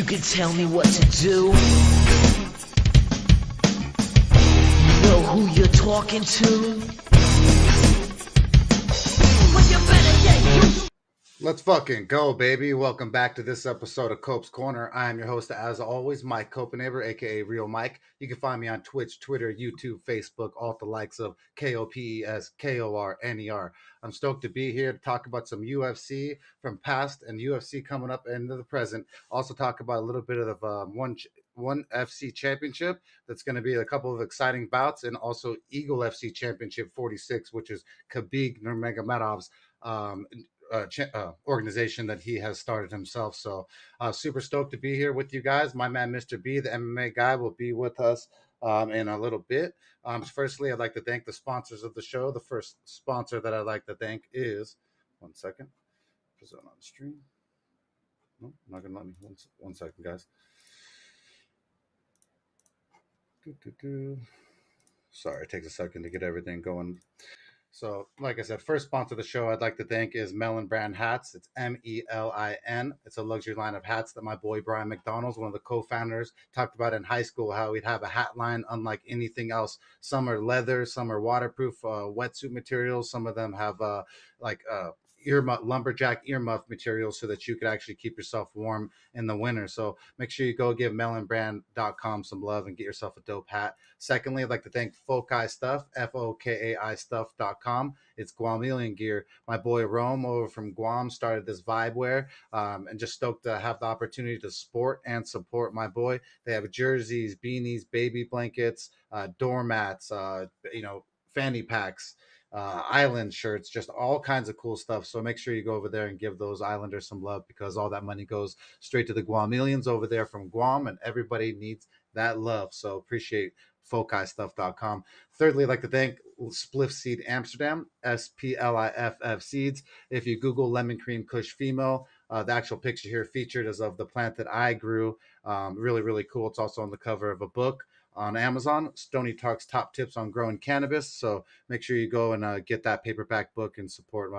can tell me what to do. You know who you're talking to. Well, you better get used. Let's fucking go, baby. Welcome back to this episode of Cope's Corner. I am your host, as always, Mike Copenaber, aka Real Mike. You can find me on Twitch, Twitter, YouTube, Facebook, all the likes of KOPESKORNER. I'm stoked to be here to talk about some UFC from past and UFC coming up into the present. Also talk about a little bit of one FC championship that's going to be a couple of exciting bouts, and also EagleFC Championship 46, which is Khabib Nurmagomedov's organization that he has started himself. So super stoked to be here with you guys. My man Mr. B, the MMA guy, will be with us in a little bit. Firstly, I'd like to thank the sponsors of the show. The first sponsor that I'd like to thank is, one second, present on stream. No, not gonna let me. One second, guys. Sorry, it takes a second to get everything going. So, like I said, first sponsor of the show I'd like to thank is Melon Brand Hats. It's MELIN. It's a luxury line of hats that my boy Brian McDonald's, one of the co-founders, talked about in high school, how we'd have a hat line unlike anything else. Some are leather, some are waterproof wetsuit materials. Some of them have lumberjack earmuff materials so that you could actually keep yourself warm in the winter. So make sure you go give melonbrand.com some love and get yourself a dope hat. Secondly, I'd like to thank Fokai Stuff, FOKAI Stuff.com. It's Guamilian gear. My boy Rome over from Guam started this vibe wear, and just stoked to have the opportunity to sport and support my boy. They have jerseys, beanies, baby blankets, doormats, fanny packs, island shirts, just all kinds of cool stuff. So make sure you go over there and give those islanders some love, because all that money goes straight to the Guamilians over there from Guam, and everybody needs that love. So appreciate FokiStuff.com. Thirdly, I'd like to thank Spliff Seed Amsterdam, SPLIFF Seeds. If you Google lemon cream kush female, the actual picture here featured is of the plant that I grew. Really, really cool. It's also on the cover of a book on Amazon, Stony Talk's Top Tips on Growing Cannabis. So make sure you go and get that paperback book and support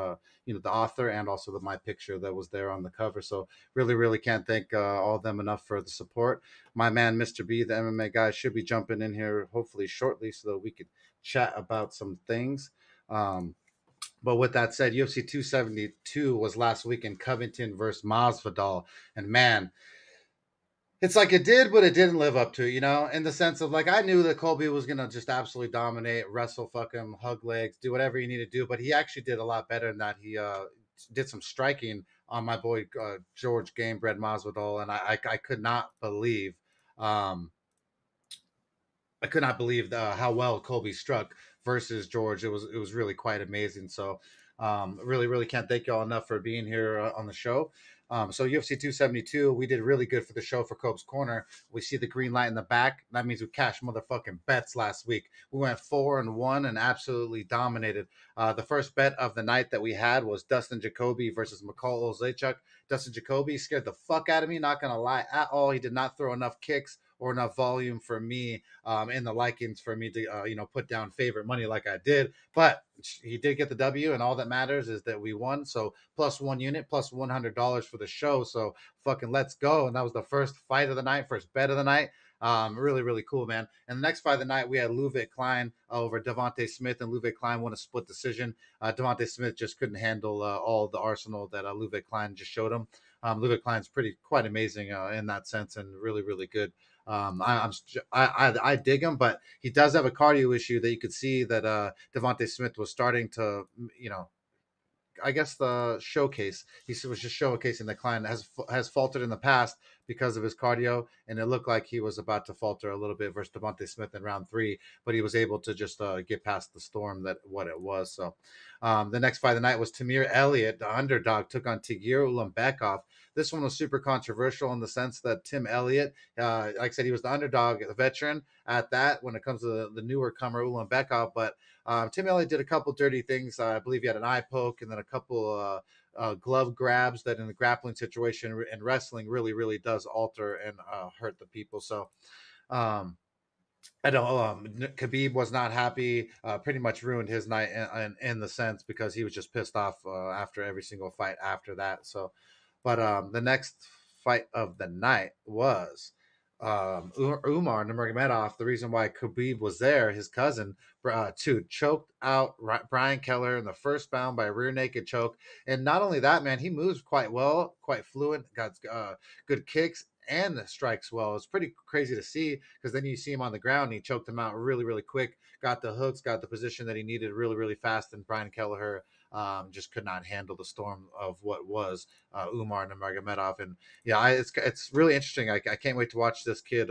the author, and also my picture that was there on the cover. So really, really can't thank all of them enough for the support. My man Mr. B, the MMA guy, should be jumping in here hopefully shortly so that we could chat about some things. But with that said, UFC 272 was last week in Covington versus Masvidal, and man, it's like it did, but it didn't live up to it, in the sense of, like, I knew that Colby was going to just absolutely dominate, wrestle, fuck him, hug legs, do whatever you need to do. But he actually did a lot better than that. He did some striking on my boy George Gamebred Masvidal, and I could not believe how well Colby struck versus George. It was really quite amazing. So really, really can't thank y'all enough for being here on the show. So UFC 272, we did really good for the show for Cope's Corner. We see the green light in the back. That means we cashed motherfucking bets last week. We went 4-1 and absolutely dominated. The first bet of the night that we had was Dustin Jacoby versus Mikhail Olszewski. Dustin Jacoby scared the fuck out of me, not going to lie at all. He did not throw enough kicks or enough volume for me in the likings for me to put down favorite money like I did. But he did get the W, and all that matters is that we won. So plus 1 unit, plus $100 for the show. So fucking let's go. And that was the first fight of the night, first bet of the night. Really, really cool, man. And the next fight of the night, we had Ludwig Klein over Devontae Smith, and Ludwig Klein won a split decision. Devontae Smith just couldn't handle all the arsenal that Ludwig Klein just showed him. Ludwig Klein's quite amazing in that sense, and really, really good. I dig him, but he does have a cardio issue that you could see that Devontae Smith was starting to, I guess the showcase. He was just showcasing that Klein has faltered in the past because of his cardio, and it looked like he was about to falter a little bit versus Devontae Smith in round 3, but he was able to just get past the storm that what it was. So the next fight of the night was Tamir Elliott, the underdog, took on Tigir Ulanbekov. This one was super controversial in the sense that Tim Elliott, like I said, he was the underdog, the veteran at that when it comes to the newer comer Ulanbekov, but Tim Elliott did a couple dirty things. I believe he had an eye poke and then a couple glove grabs that in the grappling situation in wrestling really, really does alter and hurt the people. So I know Khabib was not happy, pretty much ruined his night in the sense because he was just pissed off after every single fight after that. So, but the next fight of the night was Umar Nurmagomedov. The reason why Khabib was there, his cousin, too, choked out Brian Keller in the first round by a rear naked choke. And not only that, man, he moves quite well, quite fluent, got good kicks and strikes well. It's pretty crazy to see because then you see him on the ground and he choked him out really, really quick, got the hooks, got the position that he needed really, really fast. And Brian Kelleher just could not handle the storm of what was Umar Nurmagomedov. And yeah, it's really interesting. I can't wait to watch this kid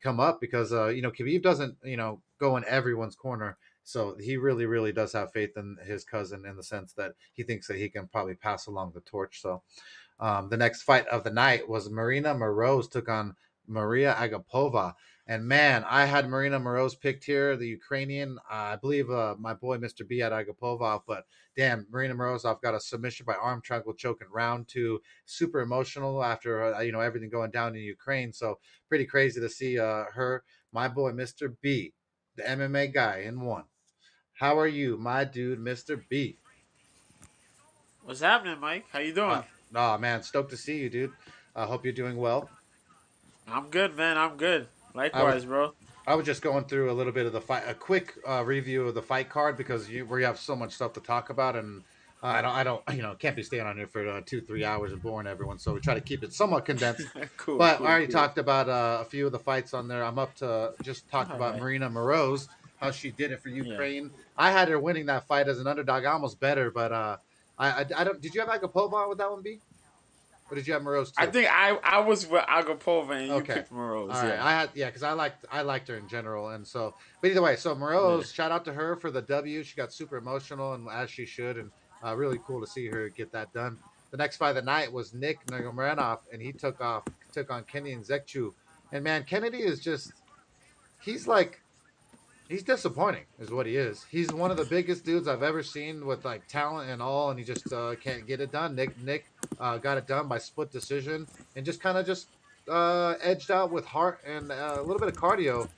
come up because Khabib doesn't go in everyone's corner. So he really, really does have faith in his cousin in the sense that he thinks that he can probably pass along the torch. So the next fight of the night was Marina Moroz took on Maria Agapova. And man, I had Marina Moroz picked here, the Ukrainian. I believe my boy Mr. B had Agapova, but damn, Marina Morozov got a submission by arm triangle choke in round two. Super emotional after everything going down in Ukraine. So pretty crazy to see her. My boy Mr. B, the MMA guy, in one. How are you, my dude, Mr. B? What's happening, Mike? How you doing? Oh man, stoked to see you, dude. I hope you're doing well. I'm good, man. I'm good. I was Likewise, bro. I was just going through a little bit of the fight, a quick review of the fight card because we have so much stuff to talk about, and I don't, can't be staying on here for 2-3 hours and boring everyone. So we try to keep it somewhat condensed. Cool, But I cool, already cool. talked about a few of the fights on there. I'm up to just talk All about right. Marina Moroz, how she did it for Yeah. Ukraine. I had her winning that fight as an underdog. I almost bet her, but I don't. Did you have Agapova with that one, B? Or did you have Moroz I too? think I was with Agapova and you Okay. picked All Morose. right. Yeah. I had because I liked her in general. And so but either way, so Yeah. Moroz, shout out to her for the W. She got super emotional and as she should, and really cool to see her get that done. The next fight of the night was Nick Nurmagomedov, and he took on Kenny and Zekchu. And man, Kennedy is just he's like he's disappointing, is what he is. He's one of the biggest dudes I've ever seen with like talent and all, and he just can't get it done. Nick got it done by split decision and just kind of just edged out with heart and a little bit of cardio.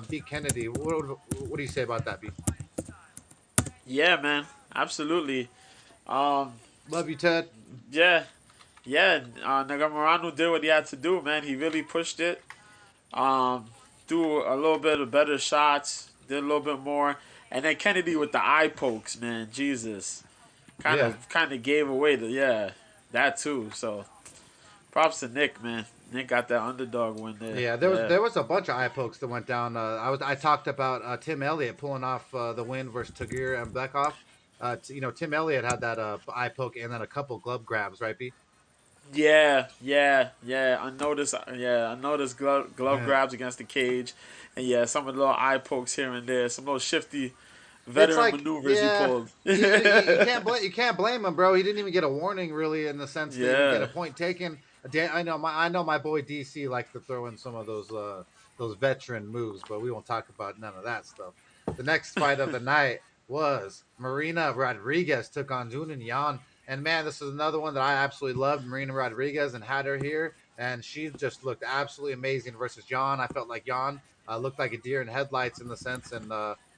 Beat Kennedy. What do you say about that, B? Yeah, man. Absolutely. Um. Love you, Ted. Yeah. Yeah. Nagamuranu did what he had to do, man. He really pushed it. Um. Threw a little bit of better shots. Did a little bit more. And then Kennedy with the eye pokes, man. Jesus. Kind Yeah, of, kind of gave away the that too. So props to Nick, man. Nick got that underdog win there. yeah. There was Yeah. there was a bunch of eye pokes that went down. I talked about Tim Elliott pulling off the win versus Tagir and Beckhoff. Tim Elliott had that eye poke and then a couple glove grabs, right, B? Yeah. I noticed glove Yeah. grabs against the cage, and yeah, some of the little eye pokes here and there, some little shifty It's veteran like, maneuvers he yeah, pulled. you can't blame him, bro. He didn't even get a warning, really, in the sense to even get a Yeah. point taken. I know my boy DC likes to throw in some of those veteran moves, but we won't talk about none of that stuff. The next fight of the night was Marina Rodriguez took on Dunan Yan, and man, this is another one that I absolutely loved. Marina Rodriguez and had her here, and she just looked absolutely amazing versus Yan. I felt like Yan looked like a deer in headlights in the sense, and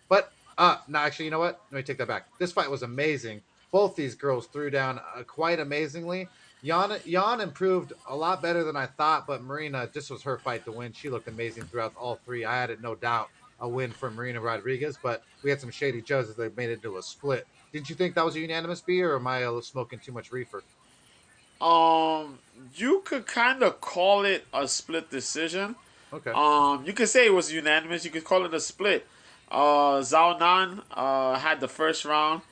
but no, actually, you know what? Let me take that back. This fight was amazing. Both these girls threw down quite amazingly. Jan improved a lot better than I thought, but Marina, this was her fight to win. She looked amazing throughout all three. I had it no doubt a win for Marina Rodriguez, but we had some shady judges that made it into a split. Didn't you think that was a unanimous B, or am I smoking too much reefer? Um, you could kind of call it a split decision. Okay. You could say it was unanimous. You could call it a split. Zhao Nan had the first round.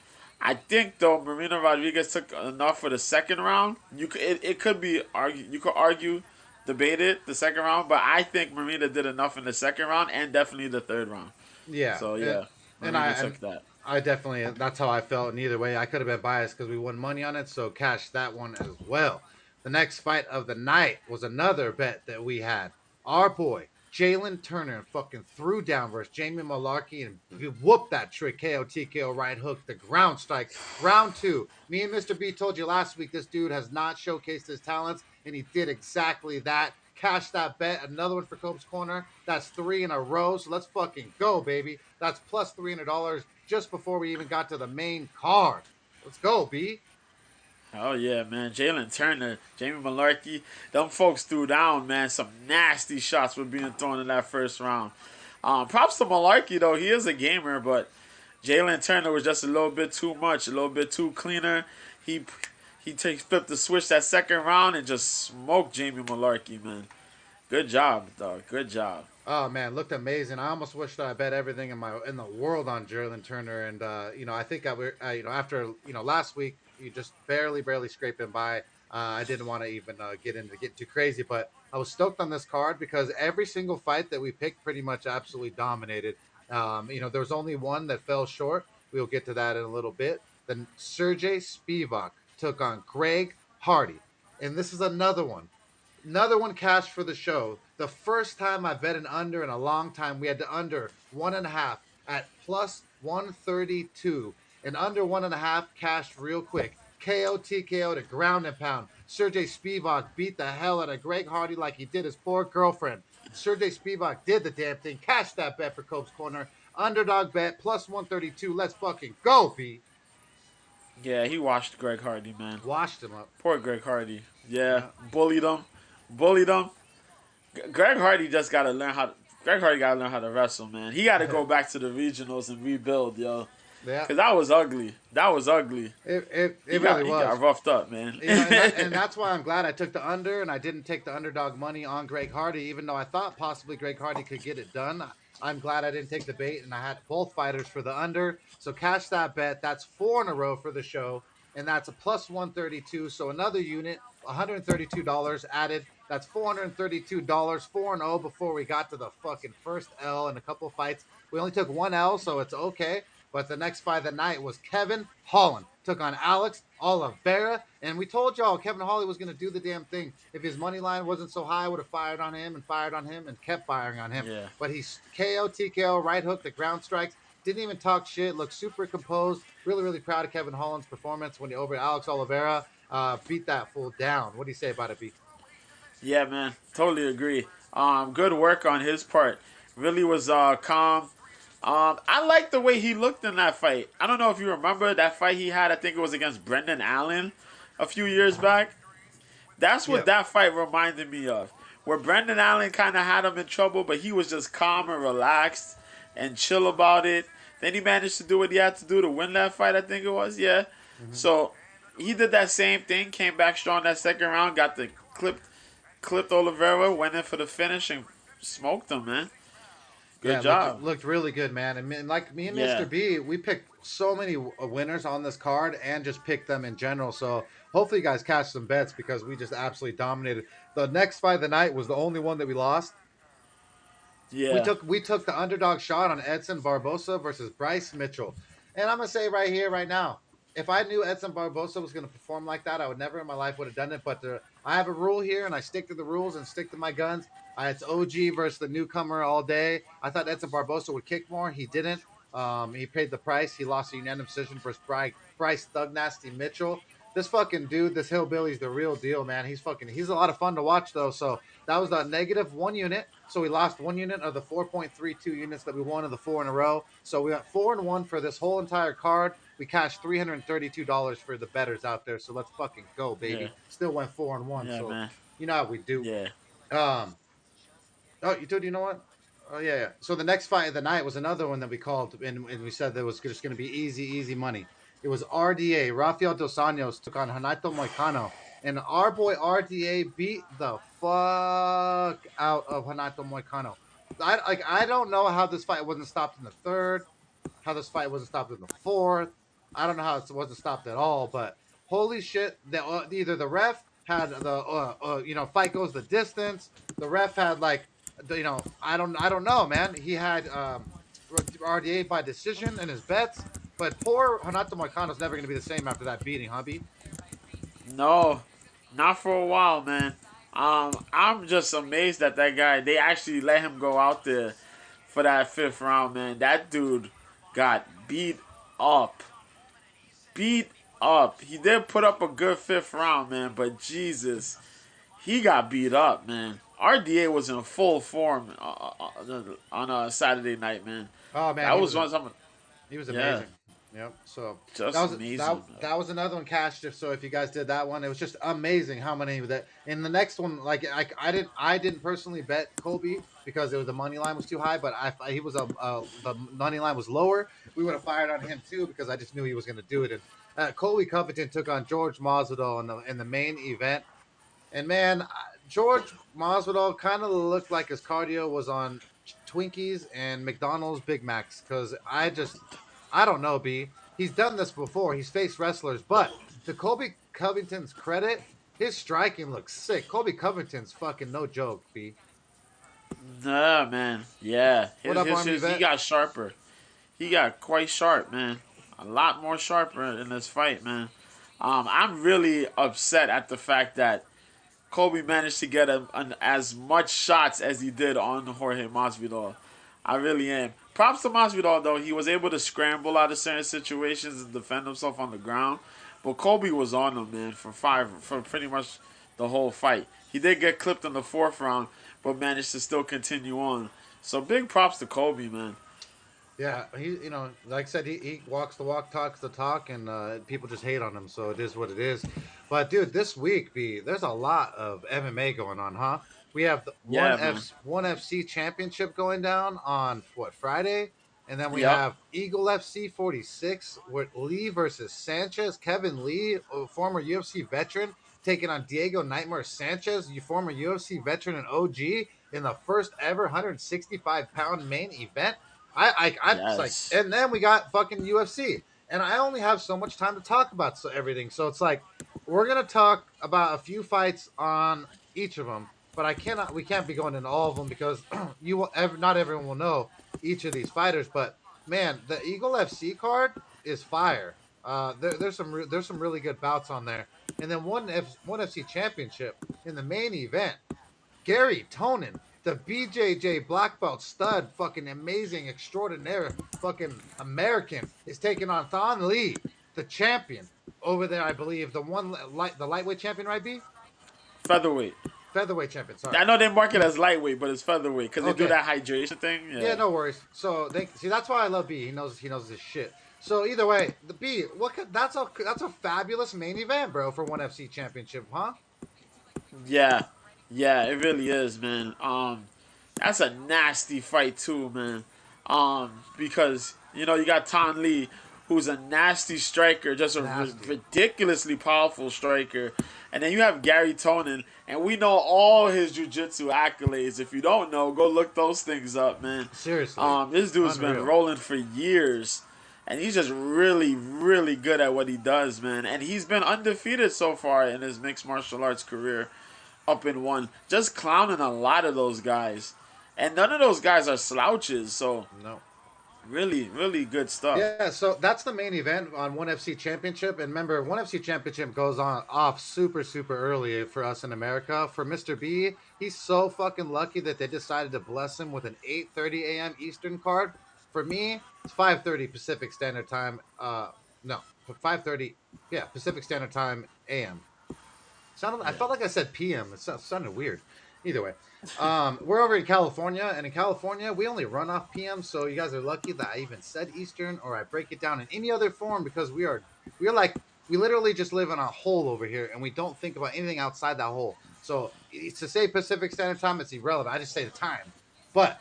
I think though Marina Rodriguez took enough for the second round. It could be argue. You could argue, debate it the second round, but I think Marina did enough in the second round and definitely the third round. Yeah, So and yeah, and I Marina and took that. I definitely that's how I felt. And either way, I could have been biased because we won money on it, so cash that one as well. The next fight of the night was another bet that we had. Our boy Jalen Turner fucking threw down versus Jamie Malarkey and whooped that trick KO TKO right hook, the ground strike. Round two. Me and Mr. B told you last week this dude has not showcased his talents, and he did exactly that. Cash that bet. Another one for Cope's Corner. That's three in a row. So let's fucking go, baby. That's plus $300 just before we even got to the main card. Let's go, B. Oh yeah, man. Jalen Turner, Jamie Malarkey, them folks threw down, man. Some nasty shots were being thrown in that first round. Props to Malarkey though. He is a gamer, but Jalen Turner was just a little bit too much, a little bit too cleaner. He flipped the switch that second round and just smoked Jamie Malarkey, man. Good job, dog. Good job. Oh man, looked amazing. I almost wished I bet everything in the world on Jalen Turner, and I think after last week you just barely scraping by. I didn't want to even get too crazy, but I was stoked on this card because every single fight that we picked pretty much absolutely dominated. There was only one that fell short. We'll get to that in a little bit. Then Sergey Spivak took on Greg Hardy, and this is another one cash for the show. The first time I bet an under in a long time, we had the under 1.5 at plus 132. And under 1.5 cashed real quick. KO TKO to ground and pound. Sergey Spivak beat the hell out of Greg Hardy like he did his poor girlfriend. Sergey Spivak did the damn thing. Cashed that bet for Cope's Corner. Underdog bet plus 132. Let's fucking go, B. Yeah, he washed Greg Hardy, man. Washed him up. Poor Greg Hardy. Yeah, Yeah. bullied him, bullied him. Greg Hardy just gotta learn how. Greg Hardy gotta learn how to wrestle, man. He gotta go back to the regionals and rebuild, yo. Yeah. Cause that was ugly. That was ugly. It He really he was. got roughed up, man. And that's why I'm glad I took the under and I didn't take the underdog money on Greg Hardy, even though I thought possibly Greg Hardy could get it done. I'm glad I didn't take the bait and I had both fighters for the under. So cash that bet. That's 4 in a row for the show. And that's a plus 132. So another unit, $132 added. That's $432, 4-0 before we got to the fucking first L in a couple fights. We only took one L, so it's okay. But the next fight of the night was Kevin Holland. Took on Alex Oliveira. And we told y'all Kevin Holland was going to do the damn thing. If his money line wasn't so high, I would have fired on him and kept firing on him. Yeah. But he's KO, TKO, right hook, the ground strikes. Didn't even talk shit. Looked super composed. Really proud of Kevin Holland's performance when he over Alex Oliveira. Beat that fool down. What do you say about it, B? Yeah, man, totally agree. Good work on his part. Really was calm. I like the way he looked in that fight. I don't know if you remember that fight he had. I think it was against Brendan Allen a few years back. That's what Yep. that fight reminded me of. Where Brendan Allen kind of had him in trouble, but he was just calm and relaxed and chill about it. Then he managed to do what he had to do to win that fight, I think it was. Yeah. So he did that same thing, came back strong that second round, got the clipped Oliveira, went in for the finish and smoked him, man. Good Yeah, job. looked really good, man. And like me and Yeah. Mr. B, we picked so many winners on this card and just picked them in general. So hopefully you guys catch some bets because we just absolutely dominated. The next fight of the night was the only one that we lost. We Yeah. took the underdog shot on Edson Barbosa versus Bryce Mitchell. And I'm gonna say right here, right now, if I knew Edson Barbosa was gonna perform like that, I would never in my life would have done it. But I have a rule here, and I stick to the rules and stick to my guns. It's OG versus the newcomer all day. I thought Edson Barbosa would kick more. He didn't. He paid the price. He lost a unanimous decision versus Bryce Thug Nasty Mitchell. This fucking dude, this hillbilly's the real deal, man. He's a lot of fun to watch though. So that was a negative 1 unit. So we lost 1 unit of the 4.32 units that we won of the 4 in a row. So we got 4-1 for this whole entire card. We cashed $332 for the betters out there. So let's fucking go, baby. Yeah. Still went 4-1. Yeah, So man. you know how we do. Yeah. Um. Oh, you know what? Oh yeah. So the next fight of the night was another one that we called, and we said that was just going to be easy money. It was RDA. Rafael Dos Anjos took on Hanato Moicano, and our boy RDA beat the fuck out of Hanato Moicano. I don't know how this fight wasn't stopped in the third, how this fight wasn't stopped in the fourth. I don't know how it wasn't stopped at all, but holy shit! Either the ref had the fight goes the distance. The ref had I don't know, man. He had RDA by decision in his bets, but poor Hanato Moicano's never going to be the same after that beating, huh, B? No, not for a while, man. I'm just amazed that guy. They actually let him go out there for that fifth round, man. That dude got up, beat up. He did put up a good fifth round, man, but Jesus, he got beat up, man. RDA was in full form on a Saturday night, man. Oh man, That was one. Some he was yeah. amazing. Yep. So Just that was amazing. that was another one cashed. So if you guys did that one, it was just amazing how many that in the next one. Like I didn't personally bet Colby because it was the money line was too high, but he was the money line was lower. We would have fired on him too because I just knew he was going to do it. And Colby Covington took on George Masvidal in the main event. And man, George Masvidal kind of looked like his cardio was on Twinkies and McDonald's Big Macs because I don't know, B. He's done this before. He's faced wrestlers, but to Colby Covington's credit, his striking looks sick. Colby Covington's fucking no joke, B. Nah, man. Yeah, What up, Army he Vet? got sharper. He got quite sharp, man. A lot more sharper in this fight, man. I'm really upset at the fact that Kobe managed to get as much shots as he did on Jorge Masvidal. I really am. Props to Masvidal though. He was able to scramble out of certain situations and defend himself on the ground. But Kobe was on him, man, for pretty much the whole fight. He did get clipped in the fourth round, but managed to still continue on. So big props to Kobe, man. Yeah, like I said, he walks the walk, talks the talk, and people just hate on him. So it is what it is. But dude, this week, B, there's a lot of MMA going on, huh? We have the Yeah, man. one FC championship going down on what Friday, and then we Yep. have Eagle FC 46 with Lee versus Sanchez. Kevin Lee, a former UFC veteran, taking on Diego Nightmare Sanchez, former UFC veteran and OG, in the first ever 165-pound main event. I it's like, Yes. and then we got fucking UFC, and I only have so much time to talk about everything. So it's like we're gonna talk about a few fights on each of them, but we can't be going into all of them because not everyone will know each of these fighters. But man, the Eagle FC card is fire. There's some really good bouts on there, and then one FC championship in the main event. Gary Tonin, the BJJ black belt stud, fucking amazing, extraordinaire, fucking American, is taking on Thon Lee, the champion over there. I believe the lightweight champion, right? B Featherweight. featherweight champion. Sorry. I know they mark it as lightweight, but it's featherweight because they do Okay. that hydration thing. Yeah. Yeah, no worries. So they see that's why I love B. He knows his shit. So either way, the B, that's a fabulous main event, bro, for one FC championship, huh? Yeah, yeah, it really is, man. That's a nasty fight too, man. Because you got Tan Lee, who's a nasty striker, just a Nasty. ridiculously powerful striker, and then you have Gary Tonin, and we know all his jiu-jitsu accolades. If you don't know, go look those things up, man. Seriously. This dude's Unreal. been rolling for years. And he's just really, really good at what he does, man. And he's been undefeated so far in his mixed martial arts career. Up in one, just clowning a lot of those guys, and none of those guys are slouches. So No. really, really good stuff. Yeah, so that's the main event on ONE FC Championship. And remember, ONE FC Championship goes on off super, super early for us in America. For Mr. B, he's so fucking lucky that they decided to bless him with an 8:30 a.m. Eastern card. For me, it's 5:30 Pacific Standard Time. No, 5:30, yeah, Pacific Standard Time a.m. I felt like I said p.m. It sounded weird. Either way, we're over in California, and in California, we only run off p.m. So you guys are lucky that I even said Eastern, or I break it down in any other form because we literally just live in a hole over here, and we don't think about anything outside that hole. So to say Pacific Standard Time, it's irrelevant. I just say the time, but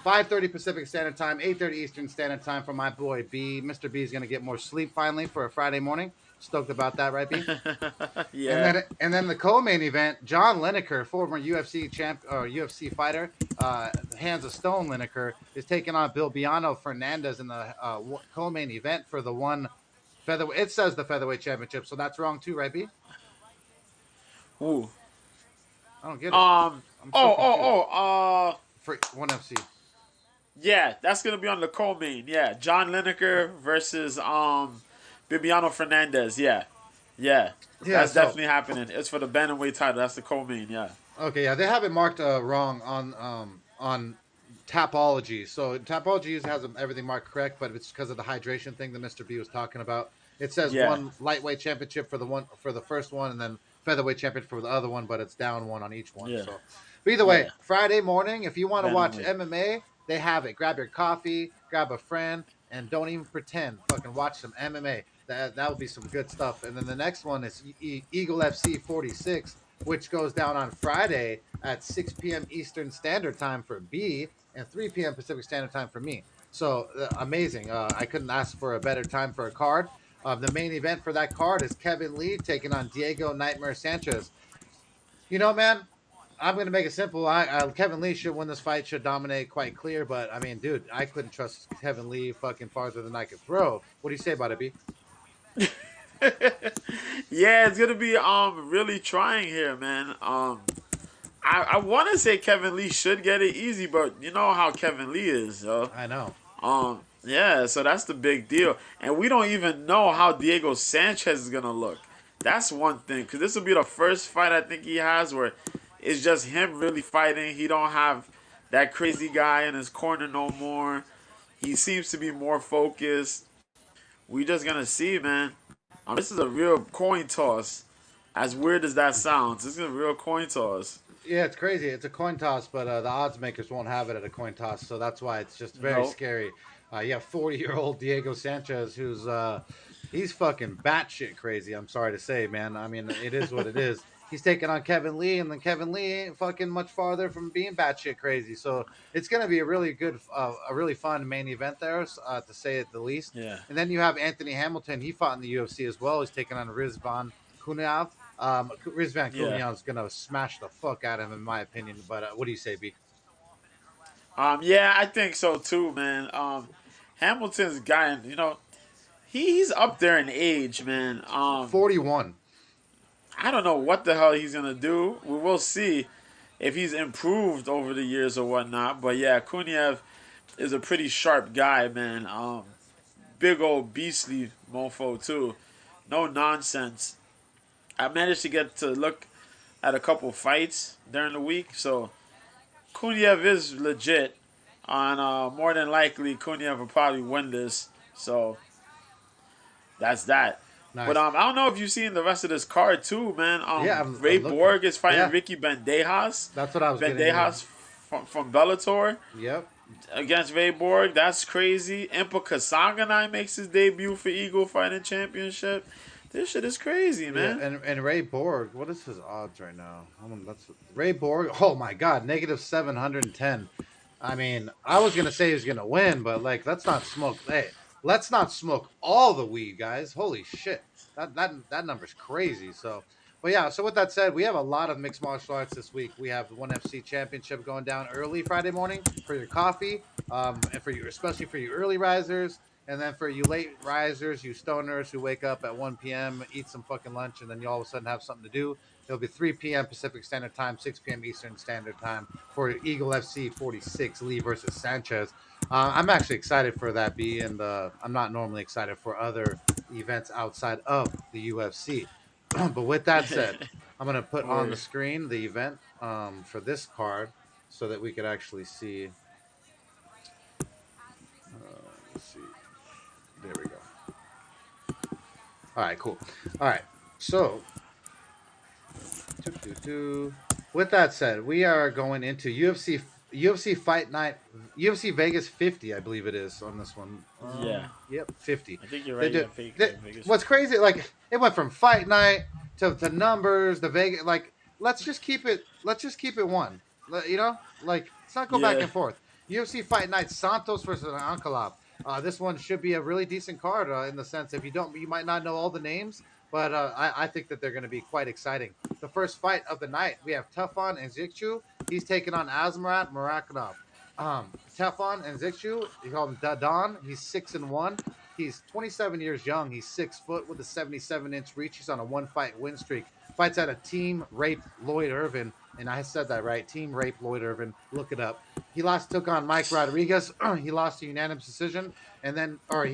5:30 Pacific Standard Time, 8:30 Eastern Standard Time for my boy B. Mr. B is going to get more sleep finally for a Friday morning. Stoked about that, right, B? Yeah. And then the co-main event, John Lineker, former UFC UFC fighter, Hands of Stone Lineker, is taking on Bilbiano Fernandez in the co-main event for the one featherweight. It says the featherweight championship, so that's wrong too, right, B? Ooh. I don't get it. Um. I'm so confused. For ONE FC. Yeah, that's gonna be on the co-main. Yeah, John Lineker versus Bibiano Fernandez. Yeah. That's so- definitely happening. It's for the bantamweight title. That's the co-main. Yeah. Okay, yeah, they have it marked wrong on Tapology. So Tapology has everything marked correct, but it's because of the hydration thing that Mr. B was talking about. It says Yeah. one lightweight championship for the first one, and then featherweight championship for the other one, but it's down one on each one. Yeah. So, but either way, Yeah. Friday morning, if you want to watch Bantamweight. MMA, they have it. Grab your coffee, grab a friend, and don't even pretend. Fucking watch some MMA. That would be some good stuff. And then the next one is Eagle FC 46, which goes down on Friday at 6 p.m. Eastern Standard Time for B and 3 p.m. Pacific Standard Time for me. So amazing. I couldn't ask for a better time for a card. The main event for that card is Kevin Lee taking on Diego Nightmare Sanchez. You know, man, I'm going to make it simple. Kevin Lee should win this fight, should dominate quite clear. But I mean, dude, I couldn't trust Kevin Lee fucking farther than I could throw. What do you say about it, B? Yeah, it's gonna be really trying here, man. I want to say Kevin Lee should get it easy, but you know how Kevin Lee is, yo. I know. Yeah, so that's the big deal, and we don't even know how Diego Sanchez is gonna look. That's one thing, because this will be the first fight I think he has where it's just him really fighting. He don't have that crazy guy in his corner no more. He seems to be more focused. We just gonna see, man. This is a real coin toss. As weird as that sounds, this is a real coin toss. Yeah, it's crazy. It's a coin toss, but the odds makers won't have it at a coin toss, so that's why it's just very Nope. scary. You have 40-year-old Diego Sanchez, who's he's fucking batshit crazy. I'm sorry to say, man. I mean, it is what it is. He's taking on Kevin Lee, and then Kevin Lee ain't fucking much farther from being batshit crazy. So it's gonna be a really good, a really fun main event there, to say it the least. Yeah. And then you have Anthony Hamilton. He fought in the UFC as well. He's taking on Rizvan Kunaev. Rizvan Yeah. Kunaev is gonna smash the fuck out of him, in my opinion. But what do you say, B? Yeah, I think so too, man. Hamilton's guy, you know, he's up there in age, man. 41. I don't know what the hell he's gonna do. We will see if he's improved over the years or whatnot. But yeah, Kuniev is a pretty sharp guy, man. Big old beastly mofo too. No nonsense. I managed to get to look at a couple fights during the week, so Kuniev is legit. And more than likely, Kuniev will probably win this. So that's that. But Nice. I don't know if you've seen the rest of this card too, man. Yeah, Ray I'm looking. Borg is fighting Yeah, Ricky Bandejas. that's what I was getting. Bandejas from Bellator Yep. against Ray Borg. That's crazy. Impa Kasanganai makes his debut for Eagle Fighting Championship. This shit is crazy, man. Yeah, and Ray Borg, what is his odds right now? That's Ray Borg. Oh my God, negative 710. I mean, I was gonna say he was gonna win, but like, let's not smoke. Hey, let's not smoke all the weed, guys. Holy shit, that number's crazy. So, but yeah. So with that said, we have a lot of mixed martial arts this week. We have the ONE FC Championship going down early Friday morning for your coffee, and for you, especially for you early risers. And then for you late risers, you stoners who wake up at 1 p.m., eat some fucking lunch, and then you all of a sudden have something to do, it'll be 3 p.m. Pacific Standard Time, 6 p.m. Eastern Standard Time for Eagle FC 46, Lee versus Sanchez. I'm actually excited for that, B, and I'm not normally excited for other events outside of the UFC. But with that said, I'm going to put on the screen the event for this card so that we could actually see. Let's see. There we go. All right, cool. All right, so with that said, we are going into UFC Fight Night, UFC Vegas 50, I believe it is on this one. Yeah. Yep, 50. I think you're They right. did- Yeah, What's crazy, like it went from Fight Night to numbers, the Vegas. Like let's just keep it. Let's just keep it one. You know, like let's not go back Yeah. and forth. UFC Fight Night, Santos versus Ankalaev. This one should be a really decent card in the sense if you might not know all the names, but I think that they're going to be quite exciting. The first fight of the night, we have Tefon and Zikchu. He's taking on Azmarat Murakanov. Tefon and Zikchu, you call him Dadon. He's 6-1. He's 27 years young. He's 6 foot with a 77-inch reach. He's on a 1-fight win streak. Fights out of Team Rape Lloyd Irvin. And I said that right. Team Rape Lloyd Irvin. Look it up. He took on Mike Rodriguez. He lost a unanimous decision. He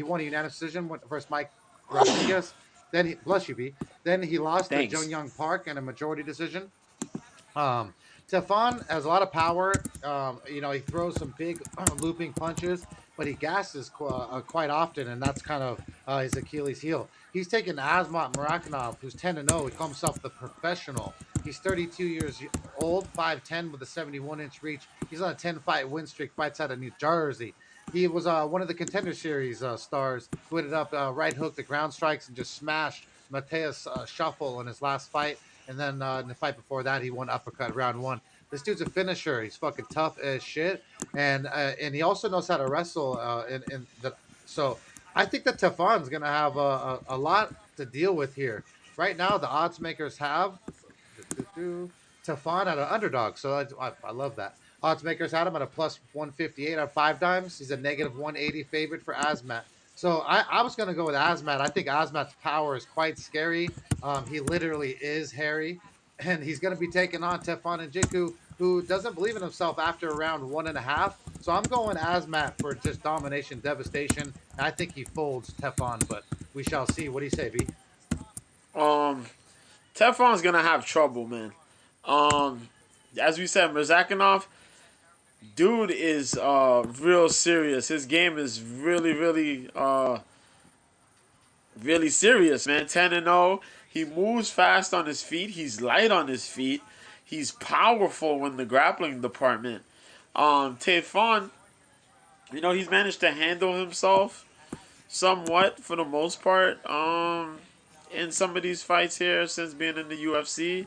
won a unanimous decision versus Mike Rodriguez. Then bless you, B. Then he lost Thanks. to Jung Young Park in a majority decision. Tefon has a lot of power. He throws some big looping punches, but he gasses quite often, and that's kind of his Achilles heel. He's taken Azmat Murakanov, who's 10-0. He calls himself the professional. He's 32 years old, 5'10", with a 71-inch reach. He's on a 10-fight win streak, fights out of New Jersey. He was one of the Contender Series stars who ended up right hook the ground strikes and just smashed Mateus Shuffle in his last fight. And then in the fight before that, he won uppercut round one. This dude's a finisher. He's fucking tough as shit, and he also knows how to wrestle. In the so I think that Tefon's gonna have a lot to deal with here. Right now, the odds makers have Tefon at an underdog, so I love that. Odds makers had him at a plus 158 at 5 dimes. He's a negative 180 favorite for Asmat. So I was going to go with Asmat. I think Asmat's power is quite scary. He literally is Harry, and he's going to be taking on Tefon and Jiku, who doesn't believe in himself after around 1.5. So I'm going Asmat for just domination, devastation. And I think he folds Tefon, but we shall see. What do you say, V? Um, Teflon's gonna have trouble, man. Um, as we said, Mirzakanov, dude is real serious. His game is really serious, man. 10-0. He moves fast on his feet. He's light on his feet. He's powerful in the grappling department. Teflon, he's managed to handle himself somewhat for the most part. In some of these fights here since being in the UFC.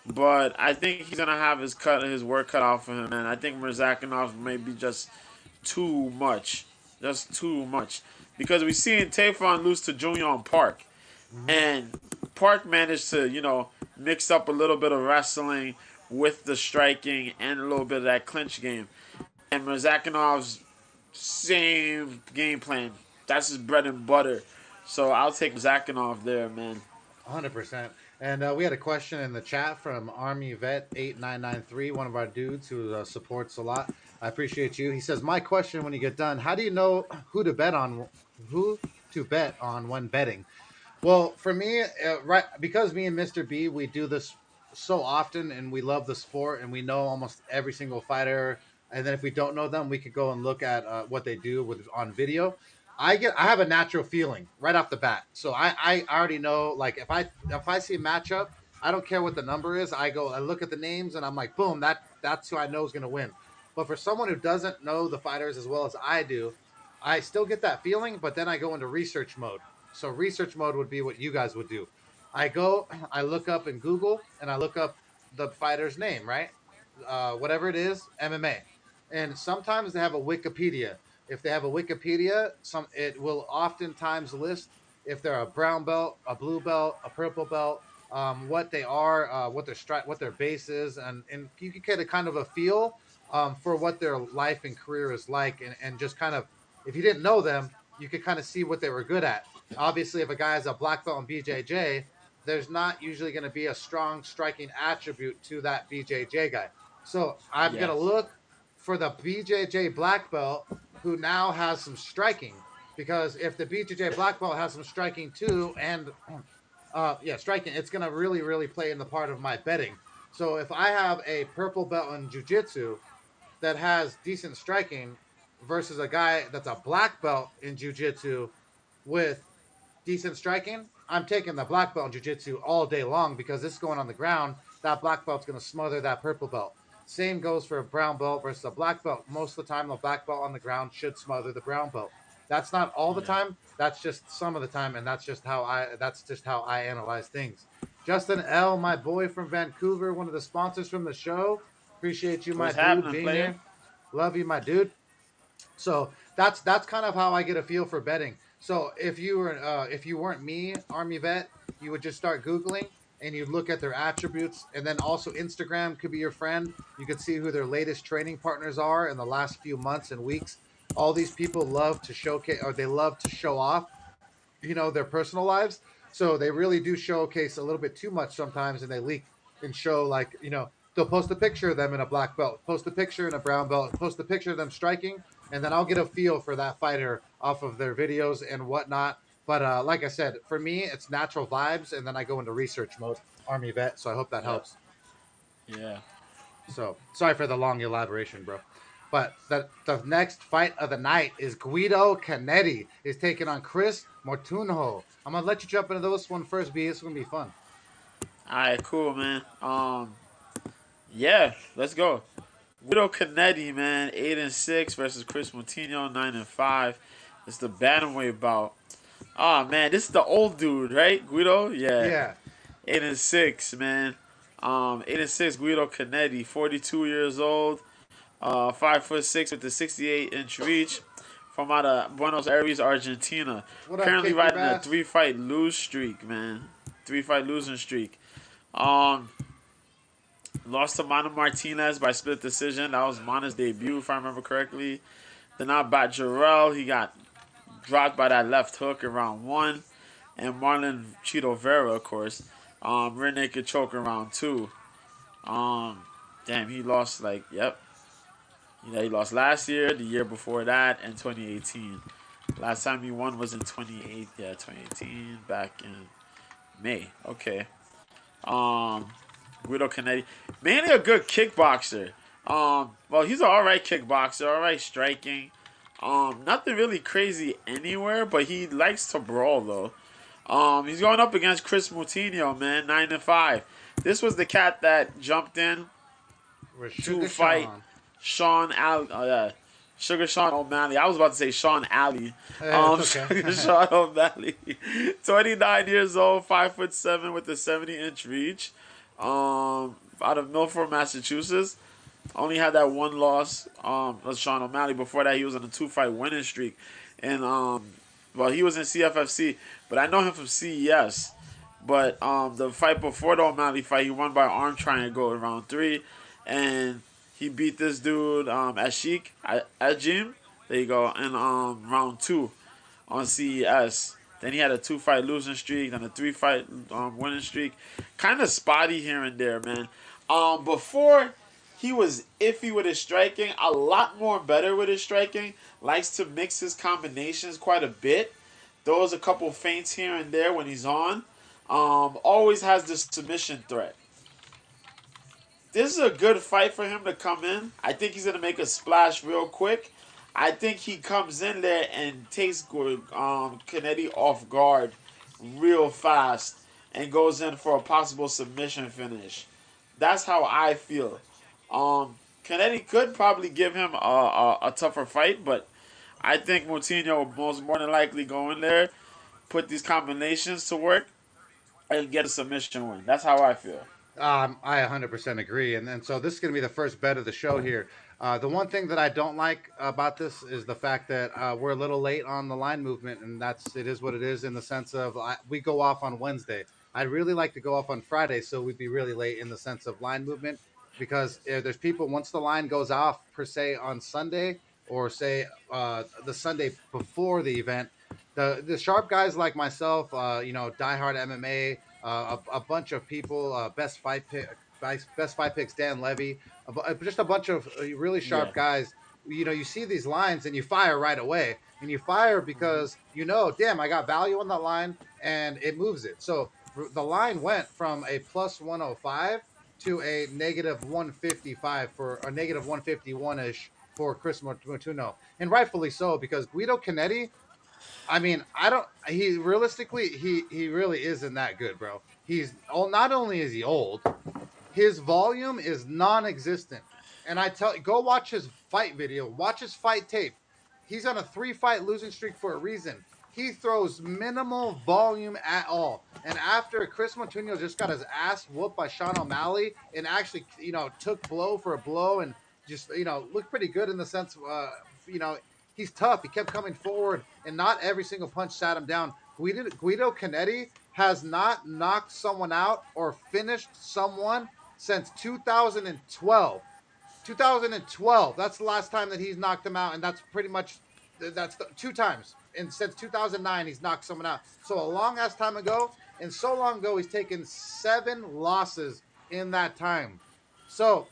But I think he's gonna have his work cut off for him, man. I think Mirzakanov may be just too much, because we seen Teflon lose to Julian Park, Mm-hmm. and Park managed to mix up a little bit of wrestling with the striking and a little bit of that clinch game, and Mirzakanov's same game plan. That's his bread and butter. So I'll take Zakhanov there, man. 100%. And we had a question in the chat from Army Vet 8993, one of our dudes who supports a lot. I appreciate you. He says, "My question when you get done, how do you know who to bet on when betting?" Well, for me, right, because me and Mr. B, we do this so often and we love the sport and we know almost every single fighter. And then if we don't know them, we could go and look at what they do with on video. I have a natural feeling right off the bat. So I already know, like, if I see a matchup, I don't care what the number is. I look at the names and I'm like, boom, that's who I know is going to win. But for someone who doesn't know the fighters as well as I do, I still get that feeling, but then I go into research mode. So research mode would be what you guys would do. I look up in Google and I look up the fighter's name, right? Whatever it is, MMA. And sometimes they have a Wikipedia. If they have a Wikipedia, it will oftentimes list if they're a brown belt, a blue belt, a purple belt, what they are, what their base is, and you can get a kind of a feel for what their life and career is like, and just kind of, if you didn't know them, you could kind of see what they were good at. Obviously, if a guy has a black belt in BJJ, there's not usually going to be a strong striking attribute to that BJJ guy. So I'm going to Yes. look for the BJJ black belt who now has some striking. Because if the BJJ black belt has some striking too, and striking, it's going to really, really play in the part of my betting. So if I have a purple belt in jiu-jitsu that has decent striking versus a guy that's a black belt in jiu-jitsu with decent striking, I'm taking the black belt in jiu-jitsu all day long because this is going on the ground. That black belt's going to smother that purple belt. Same goes for a brown belt versus a black belt. Most of the time, the black belt on the ground should smother the brown belt. That's not all the Yeah. time. That's just some of the time, and that's just how I analyze things. Justin L, my boy from Vancouver, one of the sponsors from the show. Appreciate you, my What's dude, happening, being player? here. Love you, my dude. So that's kind of how I get a feel for betting. So if you weren't me, Army Vet, you would just start Googling and you look at their attributes, and then also Instagram could be your friend. You could see who their latest training partners are in the last few months and weeks. All these people love to showcase, or they love to show off, their personal lives. So they really do showcase a little bit too much sometimes, and they leak and show, like, they'll post a picture of them in a black belt, post a picture in a brown belt, post a picture of them striking, and then I'll get a feel for that fighter off of their videos and whatnot. But like I said, for me, it's natural vibes, and then I go into research mode, Army Vet. So I hope that Yep. helps. Yeah. So sorry for the long elaboration, bro. But the next fight of the night is Guido Canetti is taking on Chris Mortunho. I'm gonna let you jump into this one first, B. It's gonna be fun. All right. Cool, man. Yeah. Let's go. Guido Canetti, man, 8-6 versus Chris Moutinho, 9-5. It's the bantamweight bout. Oh man, this is the old dude, right? Guido, yeah, Yeah. 8-6, man. 8-6. Guido Canetti, 42 years old, 5'6" with the 68-inch reach, from out of Buenos Aires, Argentina. What up, Currently Kick Your riding a Bass? 3-fight lose streak, man. 3-fight losing streak. Um, Lost to Mana Martinez by split decision. That was Mana's debut, if I remember correctly. Then out Bat Jarrell, he got dropped by that left hook in round 1. And Marlon Cheeto Vera, of course, rear naked choke in round 2. Damn, he lost yep. Yeah, he lost last year, the year before that, and 2018. Last time he won was in 2018, back in May. Okay. Guido Canetti, mainly a good kickboxer. Well, he's an alright kickboxer, alright striking. Nothing really crazy anywhere, but he likes to brawl though. He's going up against Chris Moutinho, man, 9-5. This was the cat that jumped in With to Sugar fight Sean. Sugar Sean O'Malley. I was about to say Sean Alley. It's okay. Sugar Sean O'Malley. 29 years old, 5'7" with a 70-inch reach. Out of Milford, Massachusetts. Only had that one loss. Was Sean O'Malley. Before that, he was on a 2-fight winning streak. And well, he was in CFFC, but I know him from CES. But the fight before the O'Malley fight, he won by arm triangle in round 3, and he beat this dude Ashik Ajim. There you go. In round 2 on CES. Then he had a 2-fight losing streak, then a 3-fight winning streak. Kind of spotty here and there, man. Before he was iffy with his striking, a lot more better with his striking. Likes to mix his combinations quite a bit. Throws a couple feints here and there when he's on. Always has this submission threat. This is a good fight for him to come in. I think he's going to make a splash real quick. I think he comes in there and takes Canetti off guard real fast and goes in for a possible submission finish. That's how I feel. Canetti could probably give him a tougher fight, but I think Moutinho will more than likely go in there, put these combinations to work, and get a submission win. That's how I feel. I 100% agree, and so this is going to be the first bet of the show here. The one thing that I don't like about this is the fact that we're a little late on the line movement, and it is what it is in the sense of we go off on Wednesday. I'd really like to go off on Friday, so we'd be really late in the sense of line movement because there's people once the line goes off per se on Sunday or say the Sunday before the event. The sharp guys like myself, diehard MMA, a bunch of people, best fight picks, Dan Levy, just a bunch of really sharp guys. You see these lines and you fire right away, and you fire because damn, I got value on that line and it moves it. So the line went from a plus 105 to a negative 155 for a negative 151 ish for Chris Moutinho, and rightfully so because Guido Canetti. I mean, I don't. He realistically, he really isn't that good, bro. Not only is he old, his volume is non-existent. And go watch his fight video, watch his fight tape. He's on a 3-fight losing streak for a reason. He throws minimal volume at all. And after Chris Moutinho just got his ass whooped by Sean O'Malley and actually, took blow for a blow and just, looked pretty good in the sense, he's tough. He kept coming forward, and not every single punch sat him down. Guido Canetti has not knocked someone out or finished someone since 2012. 2012. That's the last time that he's knocked him out, and that's pretty much 2 times. And since 2009, he's knocked someone out. So a long ass time ago, and so long ago, he's taken 7 losses in that time. So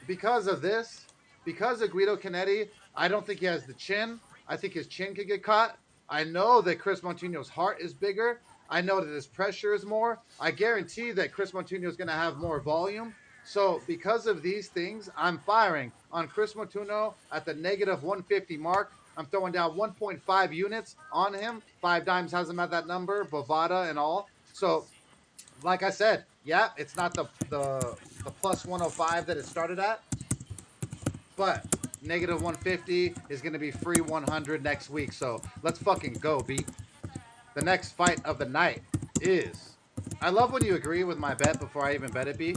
because of this, because of Guido Canetti, I don't think he has the chin. I think his chin could get caught. I know that Chris Moutinho's heart is bigger. I know that his pressure is more. I guarantee that Chris Moutinho is going to have more volume. So because of these things, I'm firing on Chris Moutinho at the negative 150 mark. I'm throwing down 1.5 units on him. 5 Dimes has him at that number, Bovada and all. So, like I said, yeah, it's not the plus 105 that it started at. but negative 150 is going to be free 100 next week. So let's fucking go, B. The next fight of the night is. I love when you agree with my bet before I even bet it, B.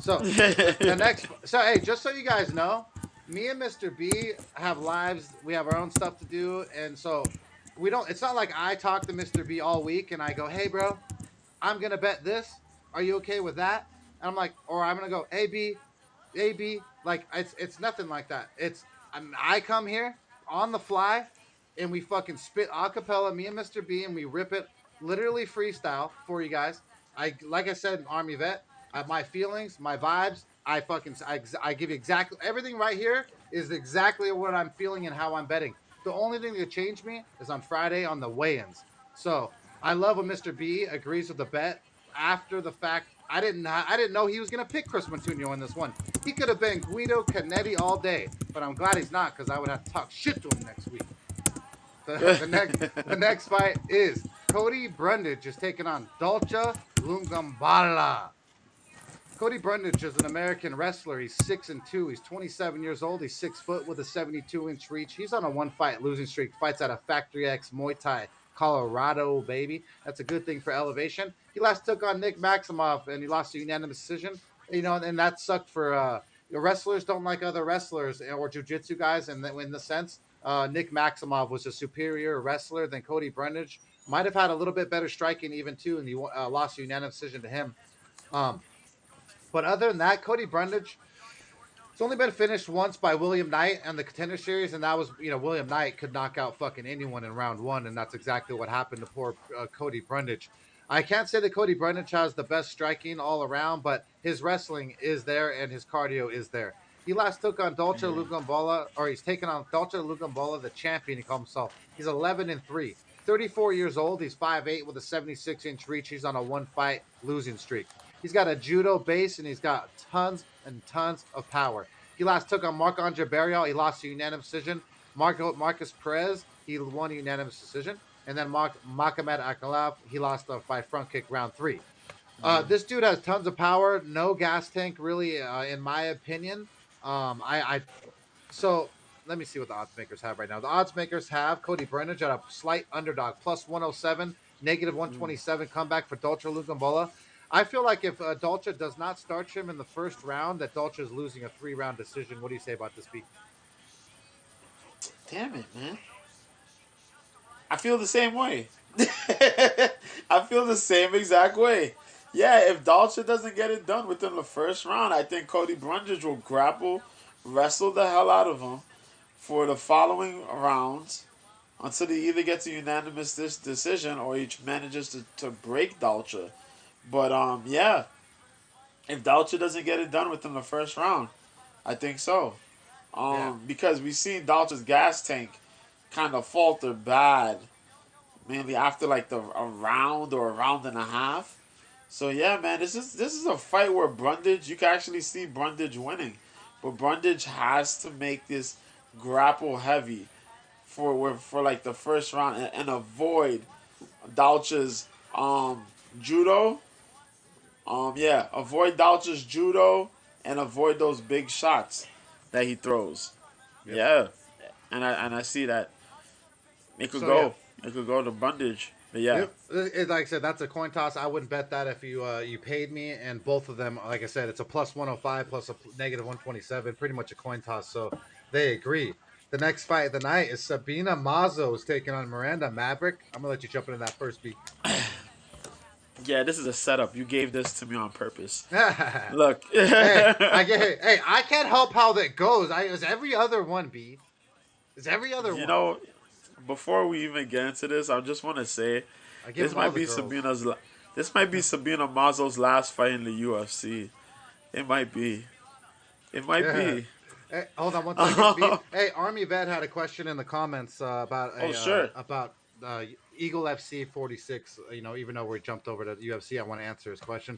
So the next. So hey, just so you guys know, me and Mr. B have lives. We have our own stuff to do, and so we don't. It's not like I talk to Mr. B all week and I go, "Hey, bro, I'm gonna bet this. Are you okay with that?" And I'm like, or I'm gonna go, "Hey, B, AB, like it's nothing like that. I come here on the fly, and we fucking spit a cappella, me and Mr. B, and we rip it literally freestyle for you guys. I like I said, Army vet, my feelings, my vibes. I give you exactly everything right here is exactly what I'm feeling and how I'm betting. The only thing that changed me is on Friday on the weigh-ins. So I love when Mr. B agrees with the bet after the fact. I didn't know he was gonna pick Chris Montuno in this one. He could have been Guido Canetti all day, but I'm glad he's not because I would have to talk shit to him next week. The next fight is Cody Brundage is taking on Dolce Lungambala. Cody Brundage is an American wrestler. He's 6-2. He's 27 years old. He's 6 foot with a 72-inch reach. He's on a one-fight losing streak. Fights out of Factory X Muay Thai, Colorado, baby. That's a good thing for elevation. He last took on Nick Maximoff and he lost a unanimous decision. And that sucked for wrestlers don't like other wrestlers or jiu-jitsu guys. And in the sense, Nick Maximoff was a superior wrestler than Cody Brundage. Might have had a little bit better striking even too, and he lost a unanimous decision to him. Um, but other than that, Cody Brundage, it's only been finished once by William Knight and the Contender Series, and that was, William Knight could knock out fucking anyone in round one, and that's exactly what happened to poor Cody Brundage. I can't say that Cody Brundage has the best striking all around, but his wrestling is there and his cardio is there. He last took on Dolce Lugambala, or he's taken on Dolce Lugambala, the champion, he called himself. He's 11-3. 34 years old. He's 5'8 with a 76-inch reach. He's on a one-fight losing streak. He's got a judo base and he's got tons and tons of power. He last took on Marc-Andre Barrial. He lost a unanimous decision. Marcus Perez, he won a unanimous decision. And then Magomed Ankalaev, he lost by front kick round 3. This dude has tons of power, no gas tank, really, in my opinion. So let me see what the odds makers have right now. The odds makers have Cody Brundage at a slight underdog, plus 107, negative 127 comeback for Dolce Lugambala. I feel like if Dolce does not start him in the first round, that Dolce is losing a 3-round decision. What do you say about this, B? Damn it, man. I feel the same way. I feel the same exact way. Yeah, if Dolce doesn't get it done within the first round, I think Cody Brundage will grapple, wrestle the hell out of him for the following rounds until he either gets a unanimous decision or he manages to break Dolce. But yeah, if Dolce doesn't get it done within the first round, I think so. Because we've seen Dolce's gas tank kind of falter bad, mainly after like a round or a round and a half. So yeah, man, this is a fight where Brundage, you can actually see Brundage winning, but Brundage has to make this grapple heavy for like the first round and avoid Dolce's judo. Avoid Dolce's judo and avoid those big shots that he throws. Yep. Yeah, and I see that it could go. Yeah. It could go to Brundage. But yeah. Like I said, that's a coin toss. I wouldn't bet that if you paid me. And both of them, like I said, it's a plus 105 plus a negative 127. Pretty much a coin toss. So they agree. The next fight of the night is Sabina Mazo is taking on Miranda Maverick. I'm gonna let you jump into that first, B. Yeah, this is a setup. You gave this to me on purpose. Look. I can't help how that goes. It's every other one, B. It's every other one. You know, before we even get into this, I just want to say this might be Sabina Mazo's last fight in the UFC. It might be. It might be. Hey, hold on one second. Hey, Army Vet had a question in the comments about EagleFC 46. Even though we jumped over to UFC, I want to answer his question.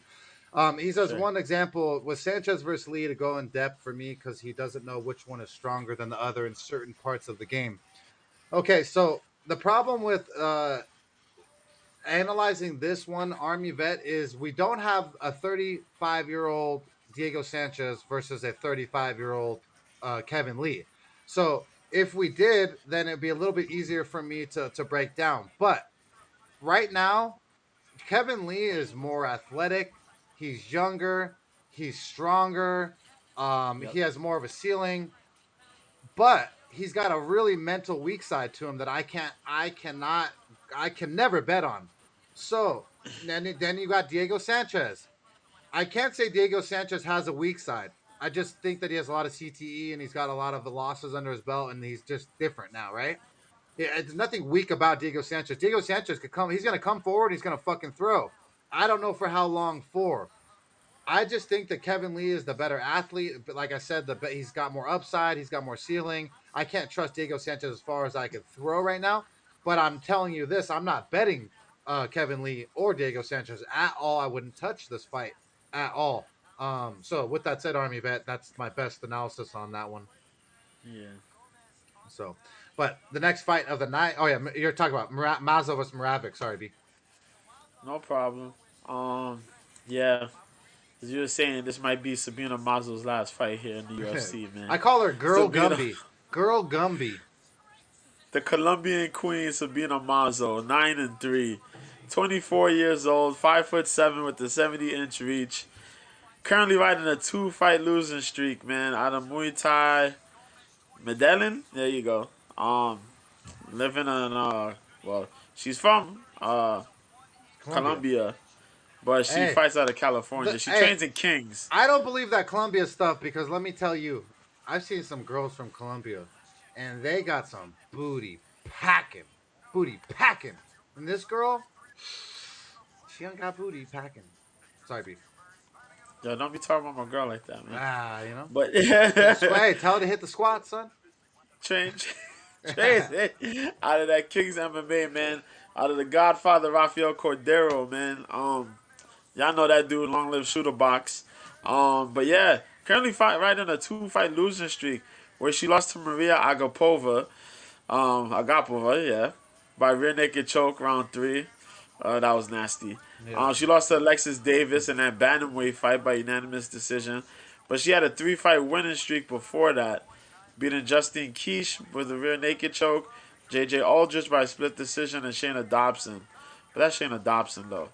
He says, one example was Sanchez versus Lee to go in depth for me because he doesn't know which one is stronger than the other in certain parts of the game. Okay, so the problem with analyzing this one, Army Vet, is we don't have a 35-year-old Diego Sanchez versus a 35-year-old Kevin Lee. So if we did, then it'd be a little bit easier for me to break down. But right now, Kevin Lee is more athletic. He's younger. He's stronger. Yep. He has more of a ceiling, but he's got a really mental weak side to him that I can never bet on. So then you got Diego Sanchez. I can't say Diego Sanchez has a weak side. I just think that he has a lot of CTE and he's got a lot of the losses under his belt and he's just different now, right? Yeah, there's nothing weak about Diego Sanchez. Diego Sanchez could come. He's gonna come forward. He's gonna fucking throw. I don't know for how long for. I just think that Kevin Lee is the better athlete. But like I said, he's got more upside. He's got more ceiling. I can't trust Diego Sanchez as far as I could throw right now. But I'm telling you this: I'm not betting Kevin Lee or Diego Sanchez at all. I wouldn't touch this fight at all. So with that said, Army Bet, that's my best analysis on that one. Yeah. So, but the next fight of the night. Oh yeah, you're talking about Mazo vs Moravik. Sorry, B. No problem. Yeah. As you were saying, this might be Sabina Mazo's last fight here in the UFC, man. I call her Girl Sabina, Gumby. Girl Gumby. the Colombian queen Sabina Mazo, 9-3, 24 years old, 5'7" with the 70-inch reach. Currently riding a 2-fight losing streak, man. Out of Muay Thai, Medellin. There you go. Living in well, she's from Colombia, but she Hey, fights out of California. She trains in Kings. I don't believe that Colombia stuff because let me tell you, I've seen some girls from Colombia, and they got some booty packing, And this girl, she don't got booty packing. Sorry, B. Yo, don't be talking about my girl like that, man. You know. But Hey, tell her to hit the squat, son. train out of that Kings MMA, man. Out of the Godfather Rafael Cordero, man. Y'all know that dude, long live shooter box. But yeah, currently riding a 2-fight losing streak where she lost to Maria Agapova. Yeah, by rear naked choke round 3. That was nasty. Yeah. She lost to Alexis Davis in that bantamweight fight by unanimous decision, but she had a 3-fight winning streak before that, beating Justine Quiche with a rear naked choke, J.J. Aldrich by split decision, and Shayna Dobson. But that's Shayna Dobson though.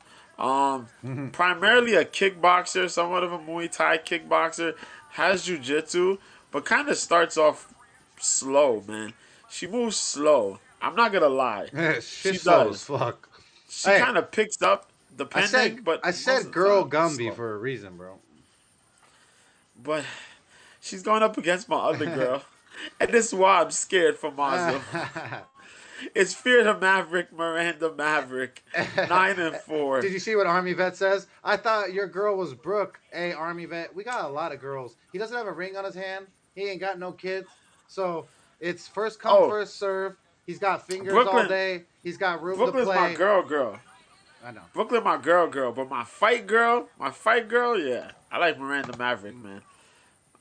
Primarily a kickboxer, somewhat of a Muay Thai kickboxer, has jiu-jitsu, but kind of starts off slow, man. She moves slow. I'm not gonna lie. She's She slow does. as fuck. She Hey, kind of picks up depending, but I most said of the Girl time, it's Gumby slow. for a reason, bro. But she's going up against my other girl, and this is why I'm scared for Mazo. It's Fear the Maverick, Miranda Maverick, 9-4. Did you see what Army Vet says? I thought your girl was Brooke. Hey, Army Vet, we got a lot of girls. He doesn't have a ring on his hand. He ain't got no kids. So it's first come, Oh, first serve. He's got fingers all Brooklyn. day. He's got room Brooklyn's to my play. girl. I know. Brooklyn, my girl. But my fight girl, yeah. I like Miranda Maverick, man.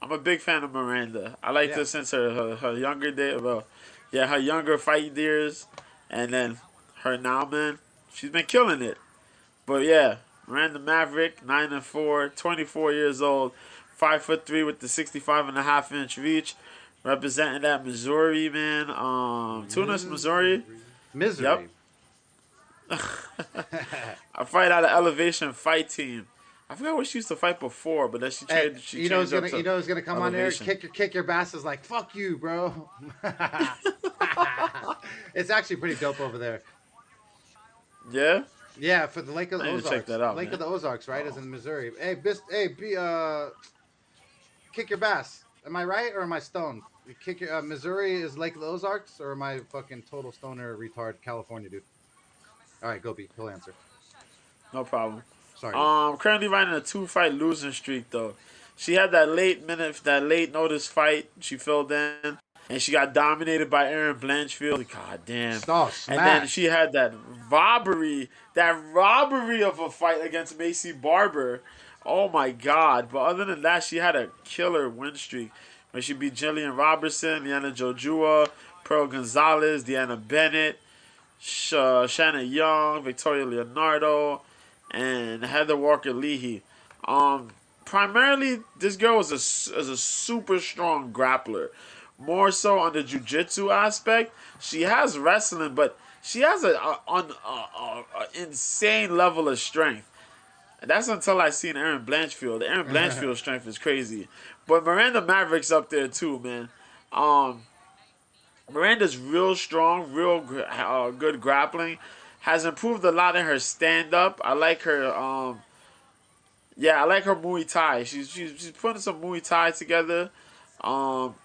I'm a big fan of Miranda. I liked her since her younger day. Well, yeah, her younger fighting years, and then her now, man. She's been killing it. But yeah, Miranda Maverick, 9-4, 24 years old, 5'3" with the 65.5-inch reach, representing that Missouri, man. Tunis, Missouri. Misery. Yep. I fight out of Elevation Fight Team. I forgot what she used to fight before, but then she Hey, changed. She you know who's changed gonna up to gonna come on there, Elevation. kick your bass is like fuck you, bro. It's actually pretty dope over there. Yeah. Yeah, for the Lake of the I need to Ozarks. check that out, Lake man. of the Ozarks, right? Is in Missouri. Hey, kick your bass. Am I right or am I stoned? Kick your Missouri is Lake of the Ozarks, or am I fucking total stoner retard California dude? All right, go B. He'll answer. No problem. Sorry. Currently running a 2-fight losing streak though. She had that late notice fight. She filled in, and she got dominated by Erin Blanchfield. God damn. Oh, And then smash. she had that robbery of a fight against Macy Barber. Oh my God. But other than that, she had a killer win streak where she beat Jillian Robertson, Liana Jojua, Pearl Gonzalez, Deanna Bennett, Shanna Young, Victoria Leonardo, and Heather Walker Leahy. primarily this girl is a super strong grappler. More so on the jiu-jitsu aspect. She has wrestling, but she has a insane level of strength. And that's until I seen Aaron Blanchfield. Aaron Blanchfield's strength is crazy. But Miranda Maverick's up there too, man. Um, Miranda's real strong, real good grappling. Has improved a lot in her stand up. I like her. Yeah, I like her Muay Thai. She's putting some Muay Thai together.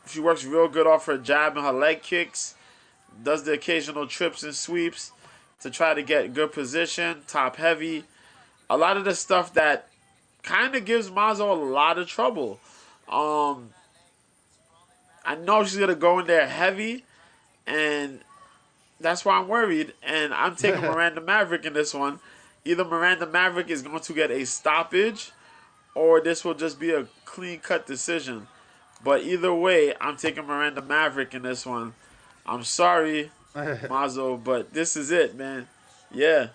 She works real good off her jab and her leg kicks. Does the occasional trips and sweeps to try to get good position, top heavy. A lot of the stuff that kind of gives Mazo a lot of trouble. Um, I know she's gonna go in there heavy, and that's why I'm worried. And I'm taking Miranda Maverick in this one. Either Miranda Maverick is going to get a stoppage, or this will just be a clean cut decision. But either way, I'm taking Miranda Maverick in this one. I'm sorry, Mazo, but this is it, man. Yeah.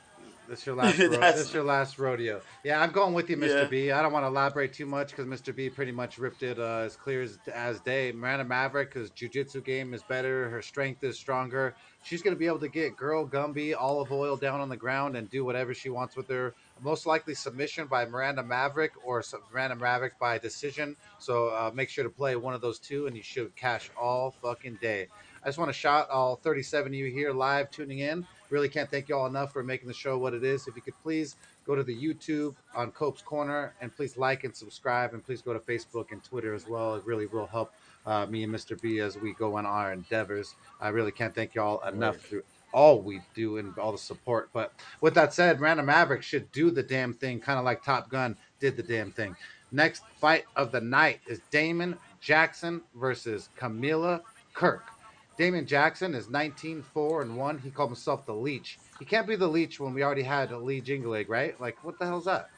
This your last this your last rodeo. Yeah, I'm going with you, Mr. Yeah. B. I don't want to elaborate too much because Mr. B pretty much ripped it as clear as day. Miranda Maverick, his jiu-jitsu game is better. Her strength is stronger. She's going to be able to get Girl Gumby olive oil down on the ground and do whatever she wants with her. Most likely submission by Miranda Maverick or Miranda Maverick by decision. So make sure to play one of those two and you should cash all fucking day. I just want to shout all 37 of you here live tuning in. Really can't thank you all enough for making the show what it is. If you could please go to the YouTube on Cope's Corner and please like and subscribe and please go to Facebook and Twitter as well. It really will help me and Mr. B as we go on our endeavors. I really can't thank you all enough through all we do and all the support. But with that said, Random Maverick should do the damn thing, kind of like Top Gun did the damn thing. Next fight of the night is Damon Jackson versus Camilla Kirk. Damon Jackson is 19-4-1. He called himself the Leech. He can't be the Leech when we already had a Lee Jingleg, right? Like, what the hell's that?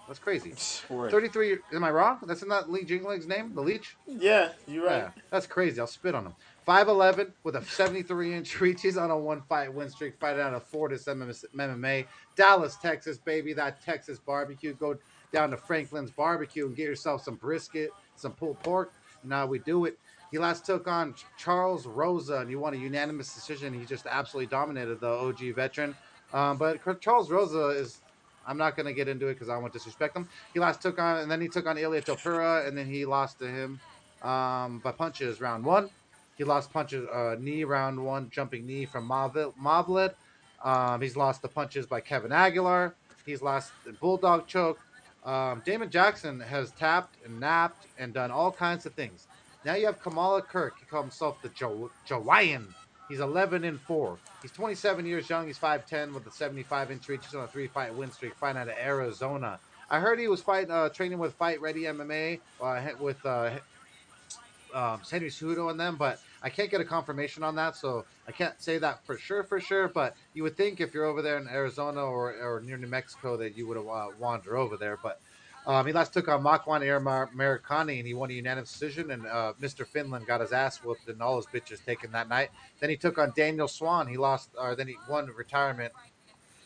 That's crazy. 33. Am I wrong? That's not Lee Jingleg's name, the Leech? Yeah, you're right. Yeah, that's crazy. I'll spit on him. 5'11" with a 73-inch reach. He's on a one-fight win streak, fighting out of Fortis MMA. Dallas, Texas, baby. That Texas barbecue. Go down to Franklin's Barbecue and get yourself some brisket, some pulled pork. Now we do it. He last took on Charles Rosa, and he won a unanimous decision. He just absolutely dominated the OG veteran. But Charles Rosa is, I'm not going to get into it because I don't want to disrespect him. He last took on, and then he took on Ilya Topura, and then he lost to him by punches round one. He lost punches, knee round one, jumping knee from Mavlid. He's lost the punches by Kevin Aguilar. He's lost the Bulldog choke. Damon Jackson has tapped and napped and done all kinds of things. Now you have Kamala Kirk. He called himself the Jawaian. He's 11-4. He's 27 years young. He's 5'10" with a 75-inch reach. He's on a 3-fight win streak, fighting out of Arizona. I heard he was training with Fight Ready MMA with Henry Cejudo and them, but I can't get a confirmation on that, so I can't say that for sure. But you would think if you're over there in Arizona or near New Mexico that you would wander over there, but. He last took on Makwan Americani, and he won a unanimous decision. And Mr. Finland got his ass whooped, and all his bitches taken that night. Then he took on Daniel Swan. He lost, then he won retirement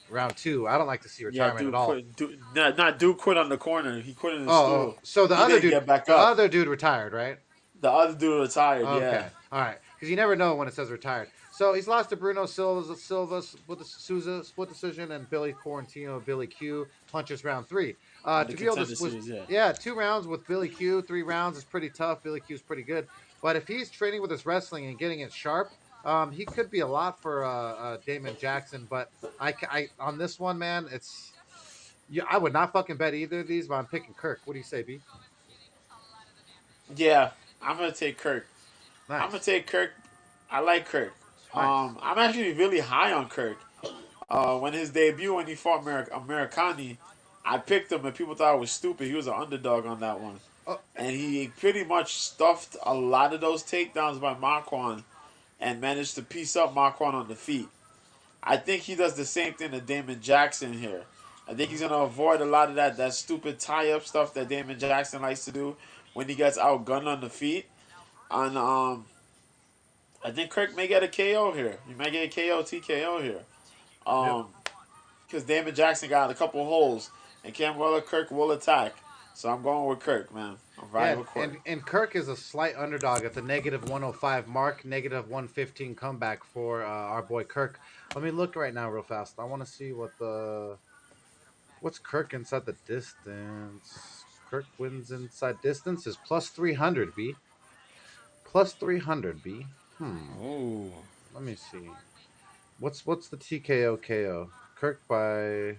round two. I don't like to see retirement at all. Dude quit on the corner. He quit in the stool. So the other dude retired, right? The other dude retired. Okay. Yeah. All right, because you never know when it says retired. So he's lost to Bruno Silva with the Souza split decision, and Billy Quarantino, Billy Q punches round three. To be able to series, 2 rounds with Billy Q, 3 rounds is pretty tough. Billy Q is pretty good, but if he's training with his wrestling and getting it sharp, he could be a lot for Damon Jackson. But I on this one, man, I would not fucking bet either of these, but I'm picking Kirk. What do you say, B? Yeah, I'm gonna take Kirk. Nice. I'm gonna take Kirk. I like Kirk. Nice. I'm actually really high on Kirk. When his debut, when he fought Americani, I picked him and people thought it was stupid. He was an underdog on that one. And he pretty much stuffed a lot of those takedowns by Marquand and managed to piece up Marquand on the feet. I think he does the same thing to Damon Jackson here. I think he's going to avoid a lot of that stupid tie-up stuff that Damon Jackson likes to do when he gets outgunned on the feet. And I think Kirk may get a KO here. He might get a KO, TKO here. Because Damon Jackson got a couple holes. And Cameron Kirk will attack. So I'm going with Kirk, man. I'm Yeah, riding with Kirk. and Kirk is a slight underdog at the negative 105 mark, negative 115 comeback for our boy Kirk. Let me look right now real fast. I want to see what's Kirk inside the distance. Kirk wins inside distance is plus 300 B. Plus 300 B. Ooh. Let me see. What's the TKO KO? Kirk by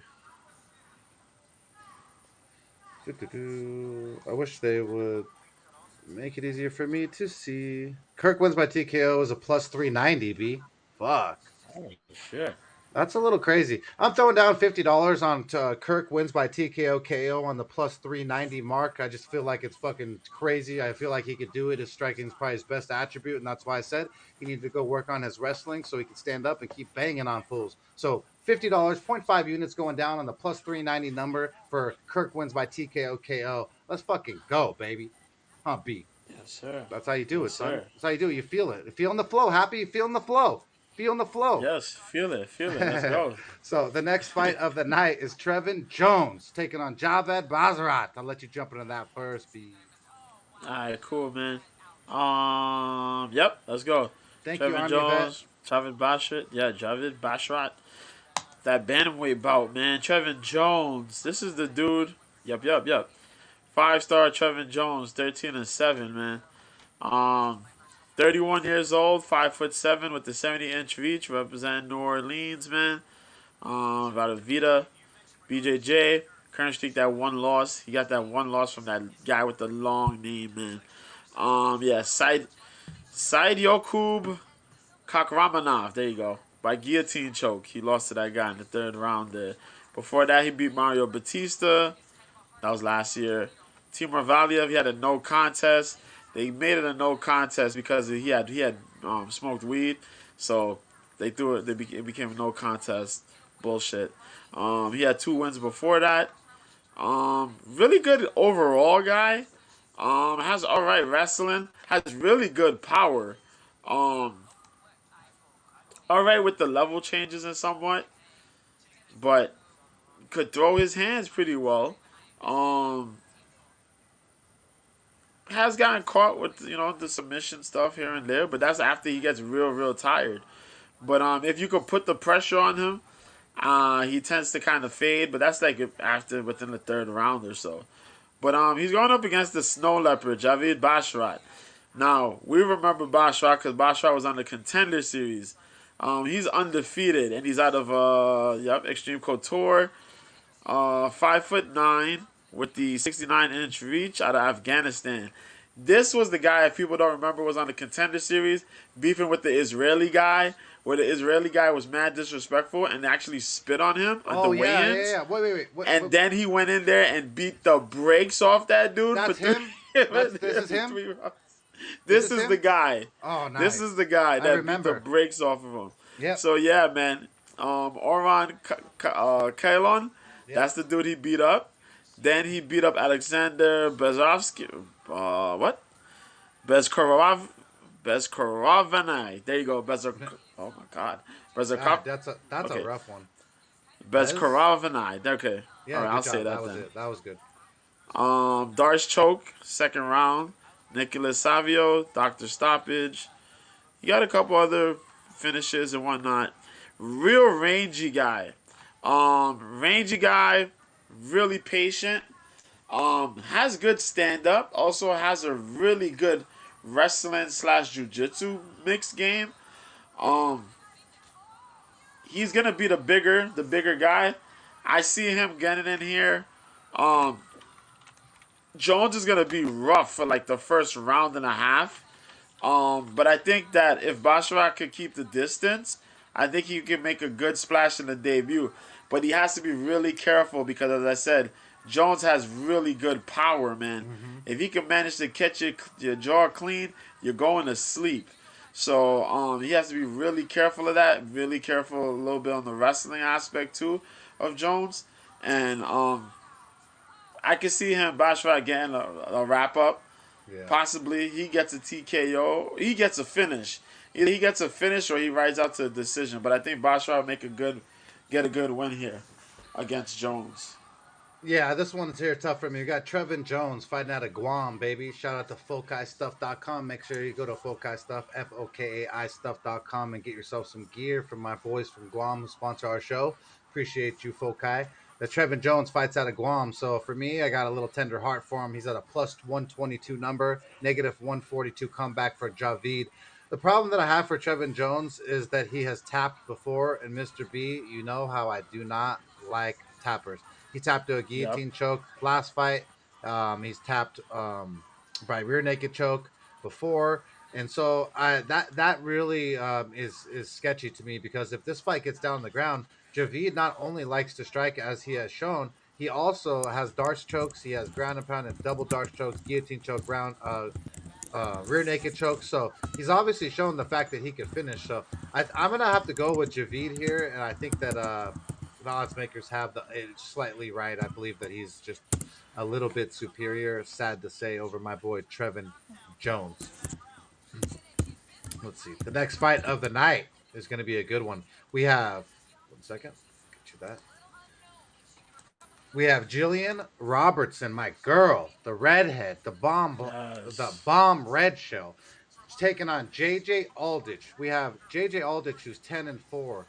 doo-doo-doo. I wish they would make it easier for me to see. Kirk wins by TKO is a plus 390 B. Fuck. Oh shit. That's a little crazy. I'm throwing down $50 on Kirk wins by TKO KO on the plus 390 mark. I just feel like it's fucking crazy. I feel like he could do it. His striking is probably his best attribute, and that's why I said he needed to go work on his wrestling so he can stand up and keep banging on fools. So $50, 0.5 units going down on the plus 390 number for Kirk wins by TKO KO. Let's fucking go, baby. Huh, B. Yes, sir. That's how you do Yes, it, son. sir. That's how you do it. You feel it. Feeling the flow. Happy? You feeling the flow. Feeling the flow. Yes, feel it, feel it. Let's go. So the next fight of the night is Trevin Jones taking on Javed Bazarat. I'll let you jump into that first, B. All right, cool, man. Yep, let's go. Thank you, Trevin Army vet. Jones, Javid Bashrat. Yeah, Javid Bashrat. That bantamweight bout, man. Trevin Jones. This is the dude. Yep. 5-star Trevin Jones, 13-7, man. Um, 31 years old, 5'7" with the 70-inch reach, representing New Orleans, man. Vita, BJJ. Current streak that one loss. He got that one loss from that guy with the long name, man. Said Yokub Kakramanov. There you go. By guillotine choke. He lost to that guy in the third round there. Before that, he beat Mario Batista. That was last year. Timur Valiev, he had a no contest. They made it a no contest because he had smoked weed. So they threw it. It became a no contest. Bullshit. He had 2 wins before that. Really good overall guy. Has alright wrestling. Has really good power. Alright with the level changes and somewhat. But could throw his hands pretty well. Has gotten caught with the submission stuff here and there, but that's after he gets real tired. But if you could put the pressure on him, he tends to kind of fade. But that's like after within the third round or so. But he's going up against the Snow Leopard, Javid Bashrat. Now we remember Bashrat because Bashrat was on the Contender Series. He's undefeated and he's out of Extreme Couture. 5'9" with the 69-inch reach out of Afghanistan. This was the guy, if people don't remember, was on the Contender Series, beefing with the Israeli guy, where the Israeli guy was mad disrespectful and actually spit on him at the weigh-ins. Yeah. Wait. Then he went in there and beat the brakes off that dude. That's for him? This is him? This is is him? the guy. Oh, nice. This is the guy that beat the brakes off of him. Yeah. So, yeah, man. Oran Kailon, that's the dude he beat up. Then he beat up Alexander Bezarovsky. Bezkorovanai. There you go. Oh my God. Bezkorov. That's a rough one. Bezkorovanai. Okay. Yeah, all right, I'll job. say that was then. it. That was good. Darce Choke, second round. Nicholas Savio, Dr. Stoppage. You got a couple other finishes and whatnot. Real rangy guy. Really patient. Has good stand up. Also has a really good wrestling / jiu-jitsu mixed game. He's gonna be the bigger guy. I see him getting in here. Jones is gonna be rough for like the first round and a half. But I think that if Basharat could keep the distance, I think he can make a good splash in the debut. But he has to be really careful because, as I said, Jones has really good power, man. Mm-hmm. If he can manage to catch your jaw clean, you're going to sleep. So he has to be really careful of that. Really careful a little bit on the wrestling aspect too of Jones. And I can see him, Basharat, getting a wrap up. Yeah. Possibly he gets a TKO. He gets a finish. Either he gets a finish or he rides out to a decision. But I think Basharat will get a good win here against Jones. Yeah, this one's here tough for me. We got Trevin Jones fighting out of Guam, baby. Shout out to FokaiStuff.com. Make sure you go to Fokai Stuff, FOKAI Stuff.com, and get yourself some gear from my boys from Guam who sponsor our show. Appreciate you, Fokai. The Trevin Jones fights out of Guam. So for me, I got a little tender heart for him. He's at a plus 122 number, negative 142 comeback for Javid. The problem that I have for Trevin Jones is that he has tapped before, and Mr. B, you know how I do not like tappers. He tapped to a Yep. guillotine choke last fight. He's tapped by rear naked choke before, and so that really is sketchy to me because if this fight gets down on the ground, Javid not only likes to strike as he has shown, he also has darts chokes. He has ground and pound and double darts chokes, guillotine choke, rear naked choke. So he's obviously shown the fact that he could finish. So I'm gonna have to go with Javid here, and I think that the odds makers have slightly right. I believe that he's just a little bit superior. Sad to say, over my boy Trevin Jones. Let's see. The next fight of the night is going to be a good one. We have 1 second. Get you that. We have Jillian Robertson, my girl, the redhead, the Yes. bomb red shell. She's taking on JJ Aldrich. We have JJ Aldrich, who's 10-4.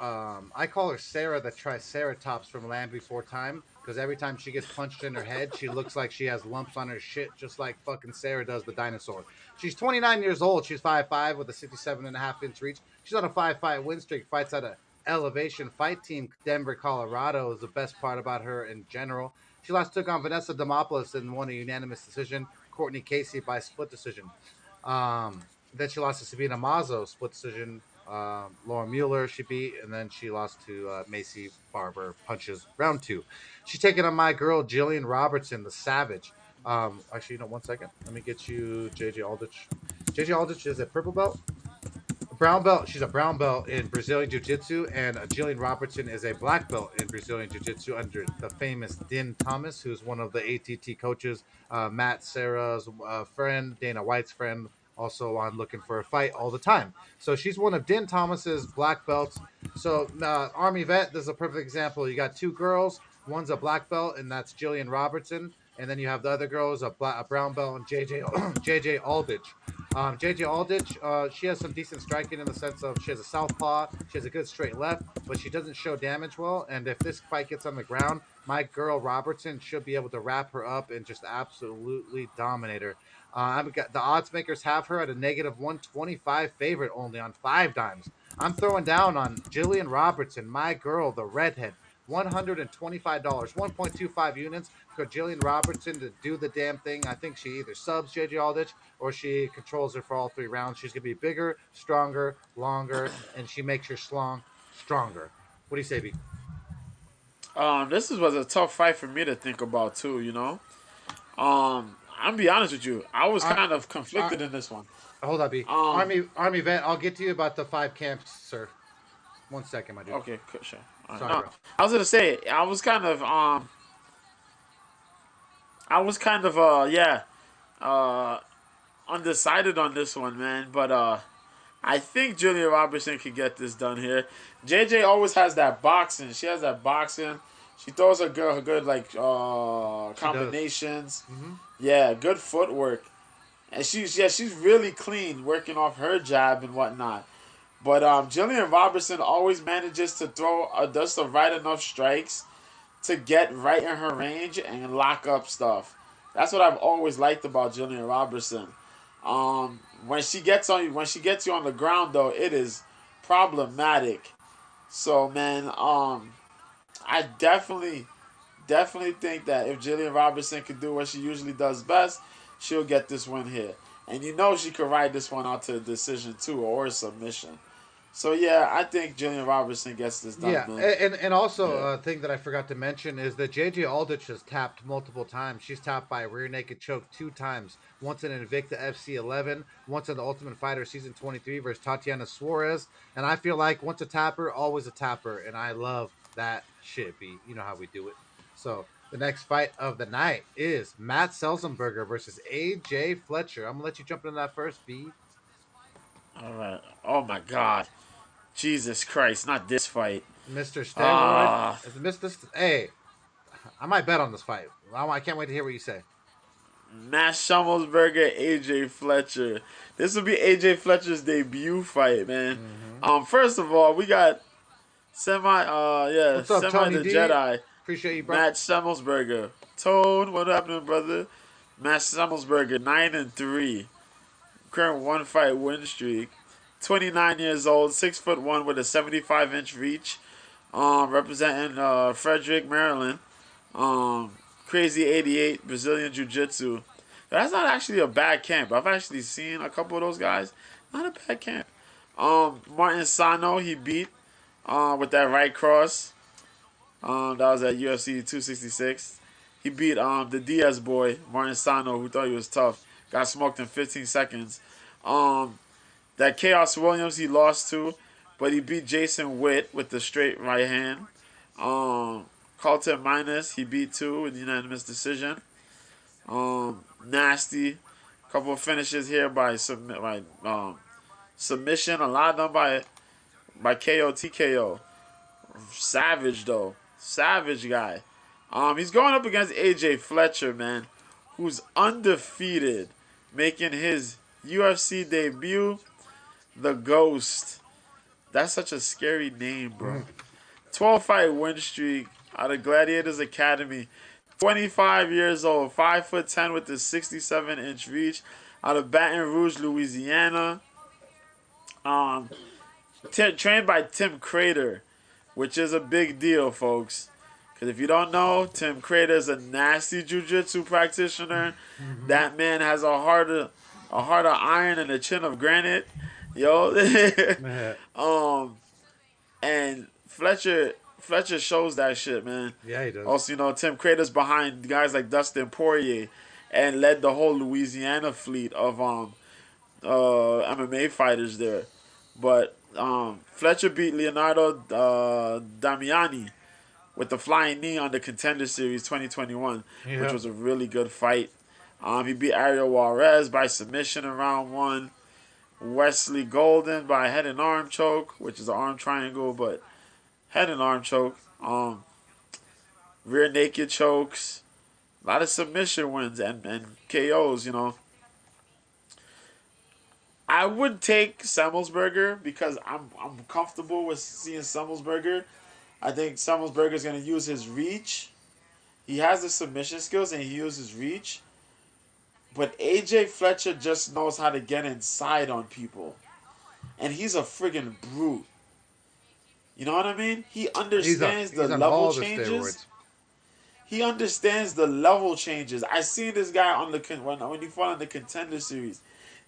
I call her Sarah the Triceratops from Land Before Time because every time she gets punched in her head, she looks like she has lumps on her shit, just like fucking Sarah does the dinosaur. She's 29 years old. She's 5'5" with a 67.5-inch reach. She's on a 5-fight win streak. Fights at a Elevation Fight Team, Denver, Colorado. Is the best part about her in general. She last took on Vanessa Demopoulos and won a unanimous decision. Courtney Casey by split decision. Then she lost to Sabina Mazo, split decision. Laura Mueller she beat, and then she lost to Macy Barber, punches round two. She's taking on my girl Jillian Robertson, the Savage. Actually, 1 second. Let me get you JJ Aldrich. JJ Aldrich is a purple belt, a brown belt. She's a brown belt in Brazilian Jiu Jitsu, and Jillian Robertson is a black belt in Brazilian Jiu Jitsu under the famous Din Thomas, who's one of the ATT coaches. Matt Sarah's friend, Dana White's friend, also on Looking for a Fight all the time. So she's one of Din Thomas's black belts. So Army vet, this is a perfect example. You got two girls. One's a black belt, and that's Jillian Robertson. And then you have the other girls, a brown belt, and JJ Aldrich. JJ Aldrich, she has some decent striking in the sense of she has a southpaw, she has a good straight left, but she doesn't show damage well. And if this fight gets on the ground, my girl Robertson should be able to wrap her up and just absolutely dominate her. I've got the odds makers have her at a negative 125 favorite only on 5 dimes. I'm throwing down on Jillian Robertson, my girl, the redhead. $125, 1.25 units for Jillian Robertson to do the damn thing. I think she either subs JJ Aldrich or she controls her for all 3 rounds. She's going to be bigger, stronger, longer, and she makes your slong stronger. What do you say, B? This was a tough fight for me to think about too. I'm be honest with you. I was Ar- kind of Ar- conflicted in this one. Hold on, B. Um, Army vet. I'll get to you about the 5 camps, sir. 1 second, my dude. okay, sure. All right. Sorry, No, bro. I was gonna say I was kind of yeah, uh, undecided on this one, man. But I think Julia Robertson could get this done here. JJ always has that boxing. She has that boxing. She throws her good like She does. combinations. Mm-hmm. Yeah, good footwork. And she's really clean working off her jab and whatnot. But Jillian Robertson always manages to throw just the right enough strikes to get right in her range and lock up stuff. That's what I've always liked about Jillian Robertson. When she gets you on the ground though, it is problematic. So man, I definitely think that if Jillian Robertson could do what she usually does best, she'll get this win here. And you know she could ride this one out to a decision too or a submission. So yeah, I think Jillian Robertson gets this done, Yeah, man. and also Yeah. a thing that I forgot to mention is that JJ Aldrich has tapped multiple times. She's tapped by a rear naked choke 2 times. Once in Invicta FC 11, once in the Ultimate Fighter season 23 versus Tatiana Suarez. And I feel like once a tapper, always a tapper, and I love that shit. B, you know how we do it. So the next fight of the night is Matt Selzenberger versus AJ Fletcher. I'm gonna let you jump into that first, B. All right. Oh my God, Jesus Christ! Not this fight. Mr. Steroid, Ah, Mr. Hey. I might bet on this fight. I can't wait to hear what you say. Matt Schummelsberger, AJ Fletcher. This will be AJ Fletcher's debut fight, man. Mm-hmm. First of all, we got What's up, Semi Tony the D? Jedi. Appreciate you, bro. Matt Schummelsberger. Tone, what happening, brother? Matt Schummelsberger, 9-3. Current one fight win streak. 29 years old, 6'1" with a 75-inch reach. Representing Frederick, Maryland. Crazy 88 Brazilian Jiu Jitsu. That's not actually a bad camp. I've actually seen a couple of those guys. Not a bad camp. Martin Sano he beat with that right cross. That was at UFC 266. He beat the Diaz boy Martin Sano, who thought he was tough. Got smoked in 15 seconds. That Chaos Williams he lost to, but he beat Jason Witt with the straight right hand. Carlton Minus he beat too with unanimous decision. Nasty, couple of finishes here by submission. A lot of them by KO TKO. Savage though, savage guy. He's going up against AJ Fletcher, man, who's undefeated, making his UFC debut. The Ghost. That's such a scary name, bro. 12-fight win streak out of Gladiators Academy. 25 years old, 5'10" with the 67-inch reach, out of Baton Rouge, Louisiana. Trained by Tim Crater, which is a big deal, folks. Because if you don't know, Tim Crater is a nasty jiu-jitsu practitioner. That man has a heart of iron and a chin of granite. Yo. And Fletcher shows that shit, man. Yeah, he does. Also, Tim Crater's behind guys like Dustin Poirier and led the whole Louisiana fleet of MMA fighters there. But Fletcher beat Leonardo Damiani with the flying knee on the Contender Series 2021, which was a really good fight. He beat Ariel Juarez by submission in round 1. Wesley Golden by head and arm choke, which is an arm triangle, but head and arm choke. Rear naked chokes. A lot of submission wins and KOs, I would take Semmelsberger because I'm comfortable with seeing Semmelsberger. I think Semmelsberger is going to use his reach. He has the submission skills and he uses reach. But AJ Fletcher just knows how to get inside on people. And he's a friggin' brute. You know what I mean? He understands the level changes. He understands the level changes. I seen this guy on when he fought on the Contender Series.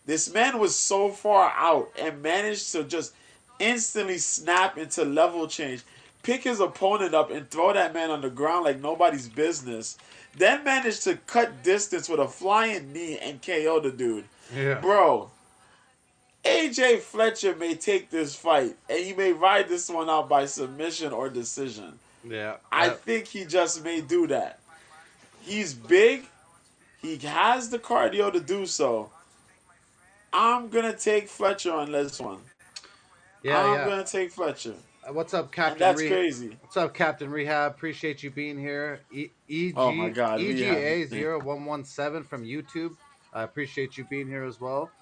This man was so far out and managed to just instantly snap into level change. Pick his opponent up and throw that man on the ground like nobody's business. Then managed to cut distance with a flying knee and KO the dude. Yeah. Bro, AJ Fletcher may take this fight and he may ride this one out by submission or decision. Yeah. I think he just may do that. He's big. He has the cardio to do so. I'm going to take Fletcher on this one. I'm going to take Fletcher. What's up, Captain? And that's crazy. What's up, Captain Rehab? Appreciate you being here. Oh my God, EGA0117 from YouTube. I appreciate you being here as well.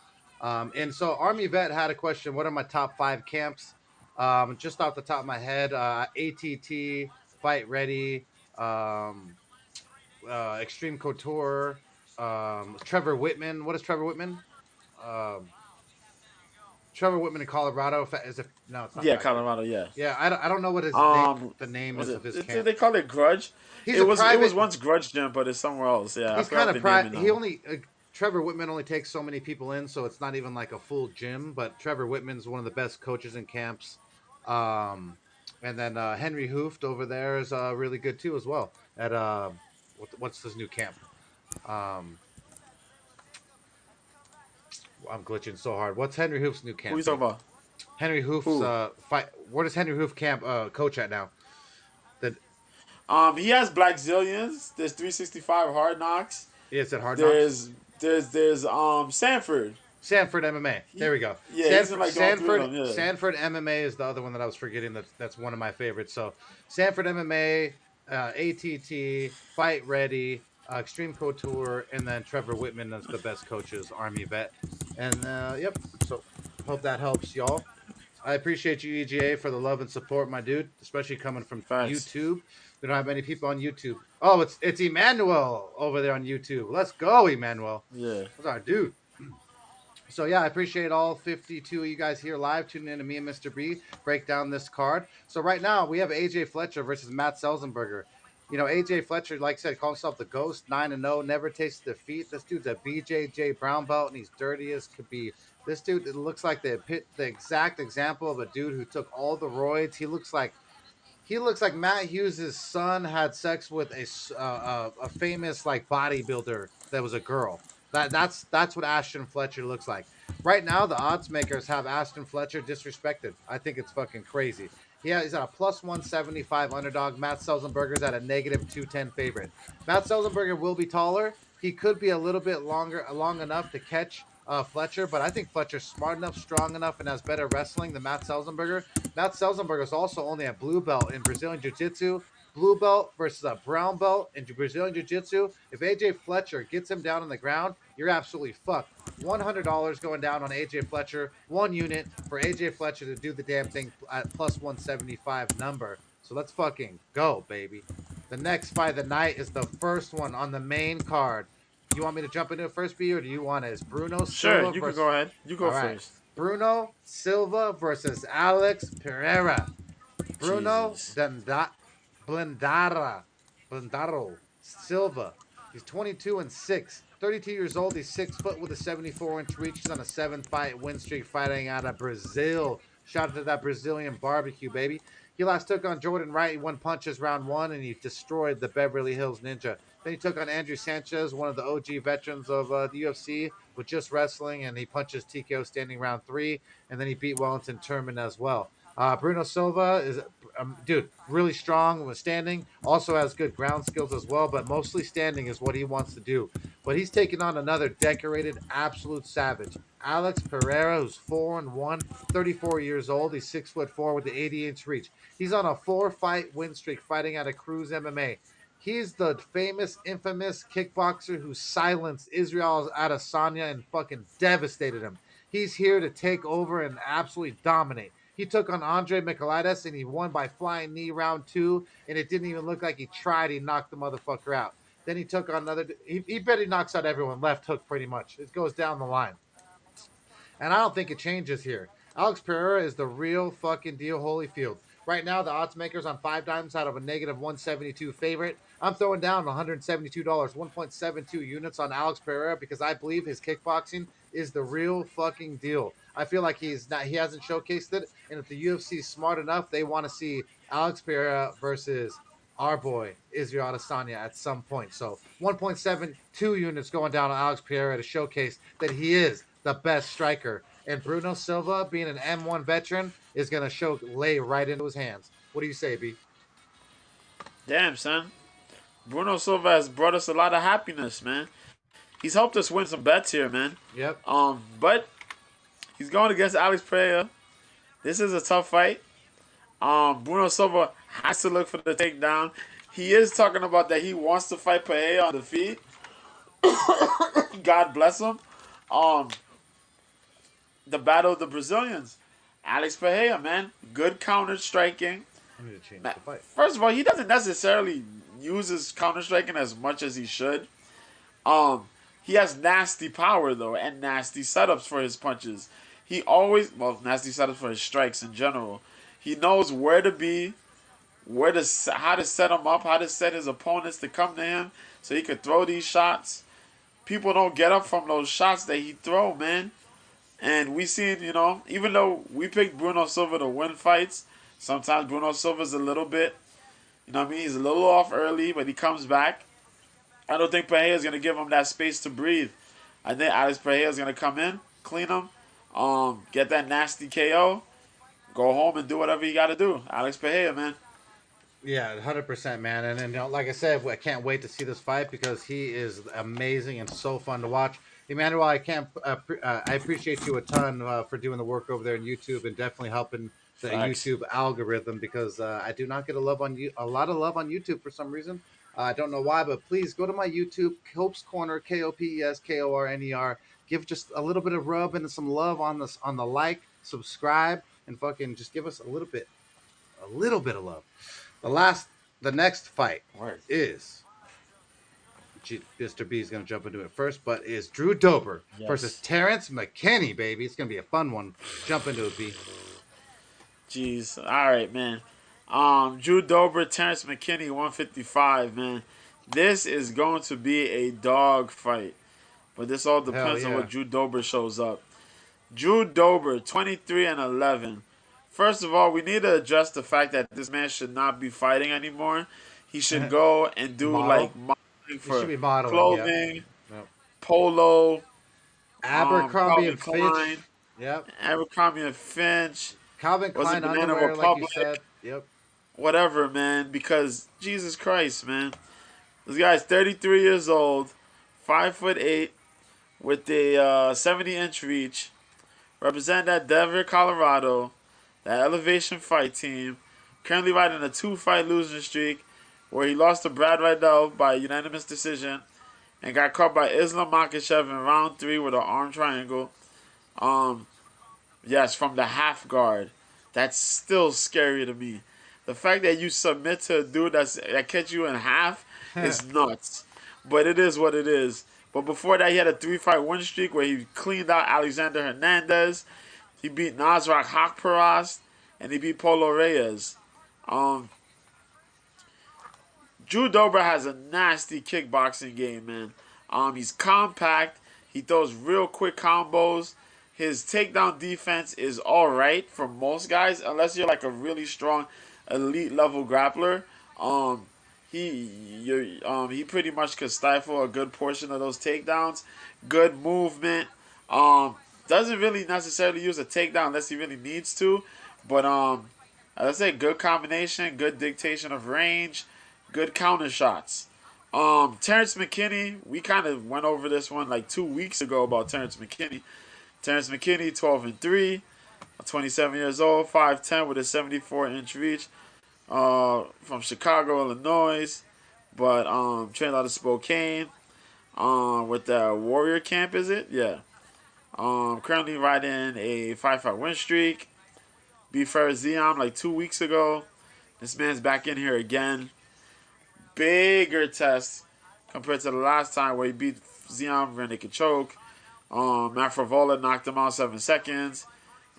And so Army Vet had a question. What are my top 5 camps? Just off the top of my head, ATT, Fight Ready, Extreme Couture, Trevor Whitman. What is Trevor Whitman? Trevor Whitman in Colorado. It's not. Yeah, Colorado. Yeah. Yeah, I don't know what his the name is of his camp. Did they call it Grudge? It was once Grudge Gym, but it's somewhere else. Yeah, he's kind of private. He only Trevor Whitman only takes so many people in, so it's not even like a full gym. But Trevor Whitman's one of the best coaches in camps. And then Henry Hooft over there is really good too as well. At what's his new camp? I'm glitching so hard. What's Henry Hoof's new camp? Who are you talking about? Henry Hoof's fight. Where does Henry Hoof camp coach at now? He has Black Zillions. There's 365 Hard Knocks. Yeah, it's at Hard Knocks. There's Sanford. Sanford MMA. There we go. Yeah, Sanford MMA is the other one that I was forgetting. That's one of my favorites. So Sanford MMA, ATT, Fight Ready, Extreme Couture, and then Trevor Whitman is the best coaches, Army vet. And yep, so hope that helps y'all. I appreciate you, EGA, for the love and support, my dude, especially coming from Facts. YouTube. We don't have many people on YouTube. Oh, it's Emmanuel over there on YouTube. Let's go, Emmanuel. Yeah. That's our dude. So yeah, I appreciate all 52 of you guys here live tuning in to me and Mr. B break down this card. So right now we have AJ Fletcher versus Matt Selzenberger. You know, AJ Fletcher, like I said, calls himself the Ghost, 9-0, never tasted defeat. This dude's a BJJ brown belt, and he's dirty as could be. This dude, it looks like the exact example of a dude who took all the roids. He looks like Matt Hughes' son had sex with a famous like bodybuilder that was a girl. That's what Ashton Fletcher looks like. Right now, the odds makers have Ashton Fletcher disrespected. I think it's fucking crazy. He's at a plus 175 underdog. Matt Selzenberger's at a negative 210 favorite. Matt Selzenberger will be taller. He could be a little bit long enough to catch Fletcher, but I think Fletcher's smart enough, strong enough, and has better wrestling than Matt Selzenberger. Matt Selzenberger is also only a blue belt in Brazilian Jiu-Jitsu. Blue belt versus a brown belt in Brazilian Jiu-Jitsu. If AJ Fletcher gets him down on the ground, you're absolutely fucked. $100 going down on AJ Fletcher. 1 unit for AJ Fletcher to do the damn thing at plus 175 number. So let's fucking go, baby. The next fight of the night is the first one on the main card. You want me to jump into it first, B, or do you want it? It's Bruno Sure, Silva you versus... can go ahead. You go All right. first. Bruno Silva versus Alex Pereira. Bruno Jesus. Blendaro Silva. He's 22-6, 32 years old. He's 6 foot with a 74-inch reach. He's on a 7-fight win streak, fighting out of Brazil. Shout out to that Brazilian barbecue, baby. He last took on Jordan Wright. He won punches round 1, and he destroyed the Beverly Hills Ninja. Then he took on Andrew Sanchez, one of the OG veterans of the UFC, with just wrestling, and he punches TKO standing round 3, and then he beat Wellington Turman as well. Bruno Silva is, dude, really strong with standing. Also has good ground skills as well, but mostly standing is what he wants to do. But he's taking on another decorated, absolute savage, Alex Pereira, who's 4-1, 34 years old. He's 6'4" with the 80-inch reach. He's on a 4-fight win streak, fighting out of Cruz MMA. He's the famous, infamous kickboxer who silenced Israel Adesanya and fucking devastated him. He's here to take over and absolutely dominate. He took on Andre Michailidis, and he won by flying knee round 2, and it didn't even look like he tried. He knocked the motherfucker out. Then he took on another. He bet he knocks out everyone left hook pretty much. It goes down the line. And I don't think it changes here. Alex Pereira is the real fucking deal, Holyfield. Right now, the odds makers on 5 dimes out of a negative 172 favorite. I'm throwing down $172, 1.72 units on Alex Pereira because I believe his kickboxing is the real fucking deal. I feel like he hasn't showcased it, and if the UFC is smart enough, they want to see Alex Pereira versus our boy Israel Adesanya at some point. So 1.72 units going down on Alex Pereira to showcase that he is the best striker. And Bruno Silva, being an M1 veteran, is going to lay right into his hands. What do you say, B? Damn, son. Bruno Silva has brought us a lot of happiness, man. He's helped us win some bets here, man. Yep. But he's going against Alex Pereira. This is a tough fight. Bruno Silva has to look for the takedown. He is talking about that he wants to fight Pereira on the feet. God bless him. The battle of the Brazilians. Alex Pereira, man. Good counter striking. I need to change the fight. First of all, he doesn't necessarily use his counter striking as much as he should. He has nasty power though, and nasty setups for his punches. He always, nasty setups for his strikes in general. He knows where to be, how to set him up, how to set his opponents to come to him, so he could throw these shots. People don't get up from those shots that he throw, man. And we seen, even though we picked Bruno Silva to win fights, sometimes Bruno Silva's a little bit, he's a little off early, but he comes back. I don't think Pereira's going to give him that space to breathe. I think Alex Pereira's going to come in, clean him, get that nasty KO, go home and do whatever you got to do. Alex Pereira, man. Yeah, 100%, man. And then, like I said, I can't wait to see this fight because he is amazing and so fun to watch. Emmanuel, I appreciate you a ton for doing the work over there on YouTube and definitely helping the Facts. YouTube algorithm because I do not get a lot of love on YouTube for some reason. I don't know why, but please go to my YouTube, Cope's Corner, KOPESKORNER. Give just a little bit of rub and some love on this on the like, subscribe, and fucking just give us a little bit of love. The next fight Word. is Mr. B is going to jump into it first, but is Drew Dober versus Yes. Terrence McKinney, baby. It's going to be a fun one. Jump into it, B. Jeez. All right, man. Drew Dober, Terrence McKinney, 155, man. This is going to be a dog fight. But this all Hell depends on yeah. what Drew Dober shows up. Drew Dober, 23 and 11. First of all, we need to address the fact that this man should not be fighting anymore. He should go and do like Model. modeling He should for be modeling, yep. clothing, Yep. polo, Abercrombie Calvin and Fitch. Klein, Yep. Abercrombie and Finch. Calvin Was it Klein Banana underwear, like you Republic? said. Yep. Whatever, man. Because Jesus Christ, man, this guy's 33 years old, 5'8", with a 70-inch reach. Represent that Denver, Colorado, that Elevation Fight team. Currently riding a 2-fight losing streak, where he lost to Brad Riddell by unanimous decision, and got caught by Islam Makhachev in round 3 with an arm triangle. Um, yes, from the half guard. That's still scary to me. The fact that you submit to a dude that catch you in half is nuts. But it is what it is. But before that, he had a 3-fight win streak where he cleaned out Alexander Hernandez. He beat Nasrat Hakparast, and he beat Polo Reyes. Um, Drew Dober has a nasty kickboxing game, man. He's compact. He throws real quick combos. His takedown defense is all right for most guys, unless you're like a really strong elite level grappler. Um, he pretty much could stifle a good portion of those takedowns. Good movement. Doesn't really necessarily use a takedown unless he really needs to, but as I say, good combination, good dictation of range, good counter shots. Terrence McKinney, we kind of went over this one like 2 weeks ago about Terrence McKinney. Terrence McKinney, 12 and 3, 27 years old, 5'10" with a 74-inch reach. From Chicago, Illinois, but trained out of Spokane. With the Warrior Camp, is it? Yeah. Currently riding a 5-fight win streak. Beat Ferris Zion like 2 weeks ago. This man's back in here again. Bigger test compared to the last time where he beat Zion for a naked choke. Matt Frivola knocked him out 7 seconds.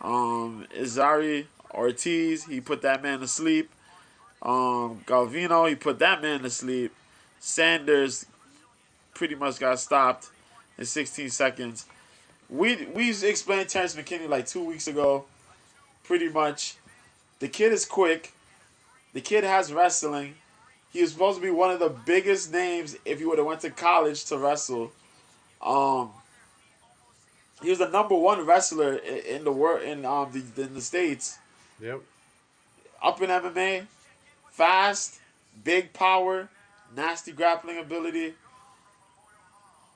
Izari Ortiz, he put that man to sleep. Galvino, he put that man to sleep. Sanders pretty much got stopped in 16 seconds. We explained Terrence McKinney like 2 weeks ago. Pretty much. The kid is quick. The kid has wrestling. He was supposed to be one of the biggest names if he would have went to college to wrestle. He was the number one wrestler in the world in the States. Yep. Up in MMA, fast, big power, nasty grappling ability.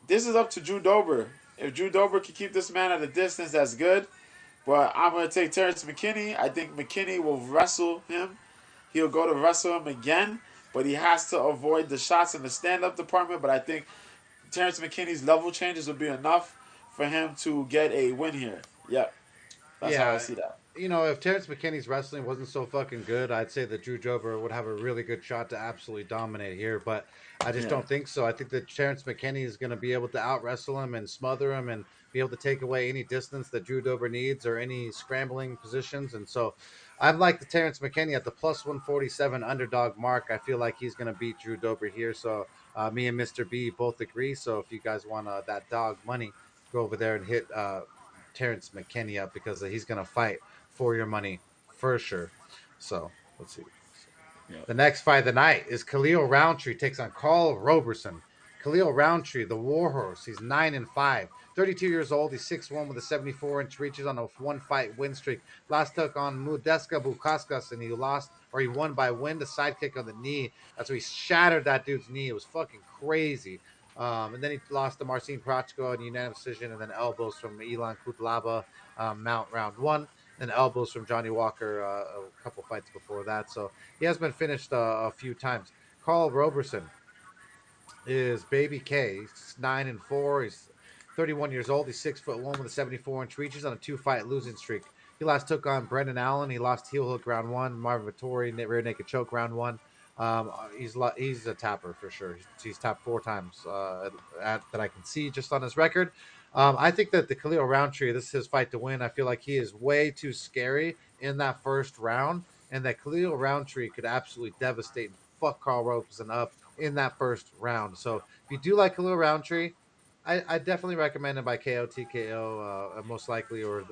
This is up to Drew Dober. If Drew Dober can keep this man at a distance, that's good. But I'm going to take Terrence McKinney. I think McKinney will wrestle him. He'll go to wrestle him again, but he has to avoid the shots in the stand-up department. But I think Terrence McKinney's level changes will be enough for him to get a win here. Yep. That's how I see that. You know, if Terrence McKinney's wrestling wasn't so fucking good, I'd say that Drew Dober would have a really good shot to absolutely dominate here. But I just don't think so. I think that Terrence McKinney is going to be able to out wrestle him and smother him and be able to take away any distance that Drew Dober needs or any scrambling positions. And so I'd like the Terrence McKinney at the plus 147 underdog mark. I feel like he's going to beat Drew Dober here. So me and Mr. B both agree. So if you guys want that dog money, go over there and hit Terrence McKinney up because he's going to fight for your money for sure. So let's see. The next fight of the night is Khalil Roundtree takes on Carl Roberson. Khalil Roundtree, the warhorse, he's 9-5, 32 years old. He's 6'1" with a 74-inch reaches on a 1-fight win streak. Last took on Mudeska Bukaskas and he won by win the sidekick on the knee. That's where he shattered that dude's knee. It was fucking crazy. And then he lost to Marcin Prochko in unanimous decision and then elbows from Ilan Kutlaba, mount round 1. and elbows from Johnny Walker a couple fights before that. So he has been finished a few times. Carl Roberson is Baby K. He's 9-4. He's 31 years old. He's 6'1" with a 74-inch reach. He's on a 2-fight losing streak. He last took on Brendan Allen. He lost heel hook round one. Marvin Vittori rear naked choke round one. He's a tapper for sure. He's tapped 4 times that I can see just on his record. I think that the Khalil Roundtree, this is his fight to win. I feel like he is way too scary in that first round, and that Khalil Roundtree could absolutely devastate and fuck Carl Roberson up in that first round. So if you do like Khalil Roundtree, I definitely recommend him by KO, TKO, most likely, or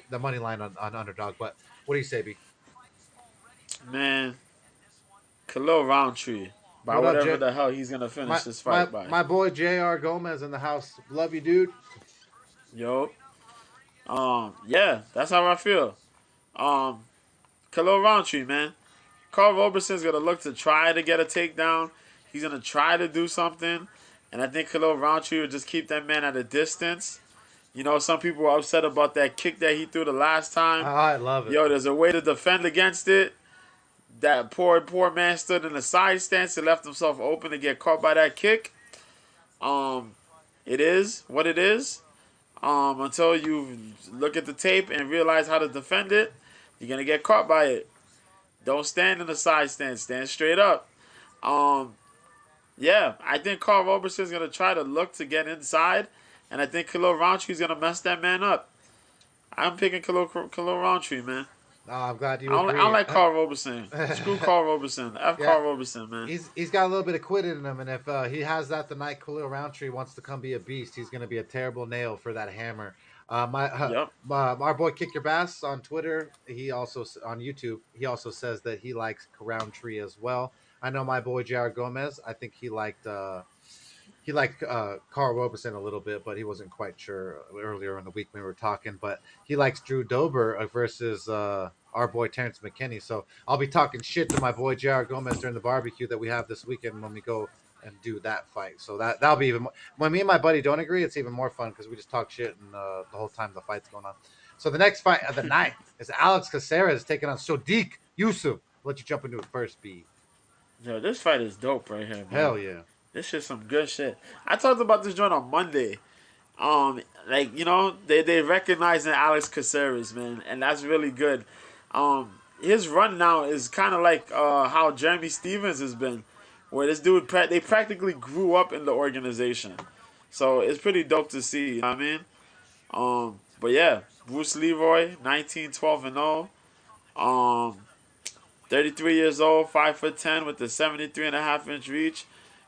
the money line on underdog. But what do you say, B? Man, Khalil Roundtree. By What up, whatever J? the hell he's gonna My finish this my fight by. my boy J.R. Gomez in the house. Love you, dude. Yo. Yeah, that's how I feel. Um, Khalil Roundtree, man. Carl Roberson's gonna look to try to get a takedown. He's gonna try to do something, and I think Khalil Roundtree will just keep that man at a distance. You know, some people are upset about that kick that he threw the last time. I love it. Yo, there's a way to defend against it. That poor man stood in a side stance and left himself open to get caught by that kick. Um, it is what it is. Until you look at the tape and realize how to defend it, you're gonna get caught by it. Don't stand in the side stance. Stand straight up. Um, yeah, I think Carl Roberson's gonna try to look to get inside, and I think Khalil Rountree's gonna mess that man up. I'm picking Khalil Roundtree, man. Oh, I'm glad I you don't, I agree. don't like Carl Roberson. Screw Carl Roberson. F Yeah, Carl Roberson, man. he's got a little bit of quit in him, and if he has that the night Khalil Roundtree wants to come be a beast, he's going to be a terrible nail for that hammer. Yep. Our boy Kick Your Bass on Twitter, he also on YouTube, he also says that he likes Roundtree as well. I know my boy J.R. Gomez. I think he liked Carl Robeson a little bit, but he wasn't quite sure earlier in the week when we were talking. But he likes Drew Dober versus our boy Terrence McKinney. So I'll be talking shit to my boy J.R. Gomez during the barbecue that we have this weekend when we go and do that fight. So that'll be even more, when me and my buddy don't agree. It's even more fun because we just talk shit and the whole time the fight's going on. So the next fight of the night is Alex Caceres taking on Sodiq Yusuf. Let you jump into it first, B. Yo, this fight is dope right here, man. Hell yeah. This shit's some good shit. I talked about this joint on Monday. Like, you know, they recognizing Alex Caceres, man, and that's really good. His run now is kind of like how Jeremy Stevens has been, where this dude they practically grew up in the organization, so it's pretty dope to see. You know what I mean? But yeah, Bruce Leroy, 19, 12 and 0. 33 years old, 5'10" with the 73.5-inch reach.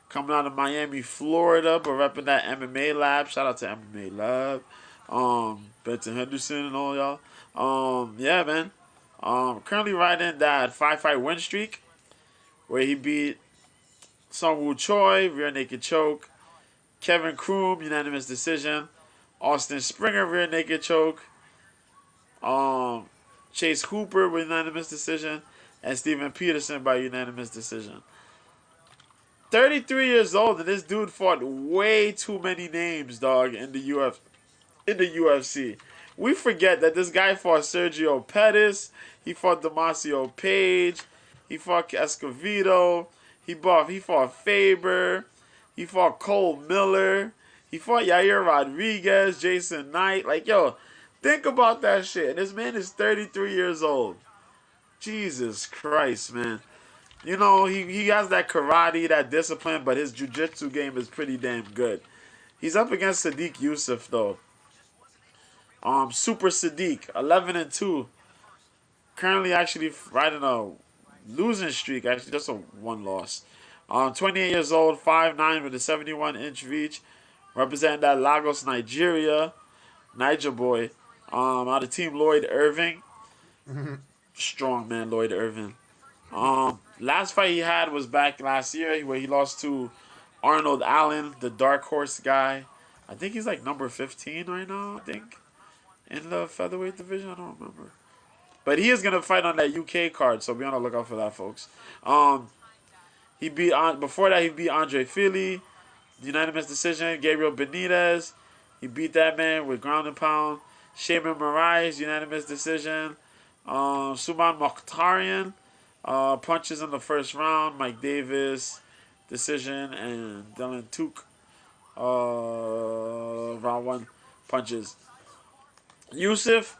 Coming out of Miami, Florida, but repping that MMA Lab. Shout out to MMA Lab. Benson Henderson and all y'all. Yeah, man. Currently riding that 5-fight win streak where he beat Sung Woo Choi, rear naked choke. Kevin Kroom, unanimous decision. Austin Springer, rear naked choke. Chase Hooper with unanimous decision. And Steven Peterson by unanimous decision. 33 years old, and this dude fought way too many names, dog, in the UFC. We forget that this guy fought Sergio Pettis, he fought Damasio Page, he fought Escovedo, he fought Faber, he fought Cole Miller, he fought Yair Rodriguez, Jason Knight. Like, yo, think about that shit. And this man is 33 years old. Jesus Christ, man. You know, he has that karate, that discipline, but his jiu-jitsu game is pretty damn good. He's up against Sodiq Yusuf, though. Super Sadiq, 11-2. Currently actually riding a losing streak, actually just a one loss. 28 years old, 5'9" with a 71-inch reach. Representing that Lagos, Nigeria. Niger boy. Out of Team Lloyd Irving. Strong man, Lloyd Irving. Last fight he had was back last year where he lost to Arnold Allen, the dark horse guy. I think he's like number 15 right now, I think. In the featherweight division, I don't remember. But he is gonna fight on that UK card, so be on the lookout for that, folks. Before that he beat Andre Fili, unanimous decision. Gabriel Benitez, he beat that man with ground and pound. Shaman Moraes, unanimous decision. Suman Mokhtarian, punches in the first round. Mike Davis, decision. And Dylan Took, round one, punches. Yusuf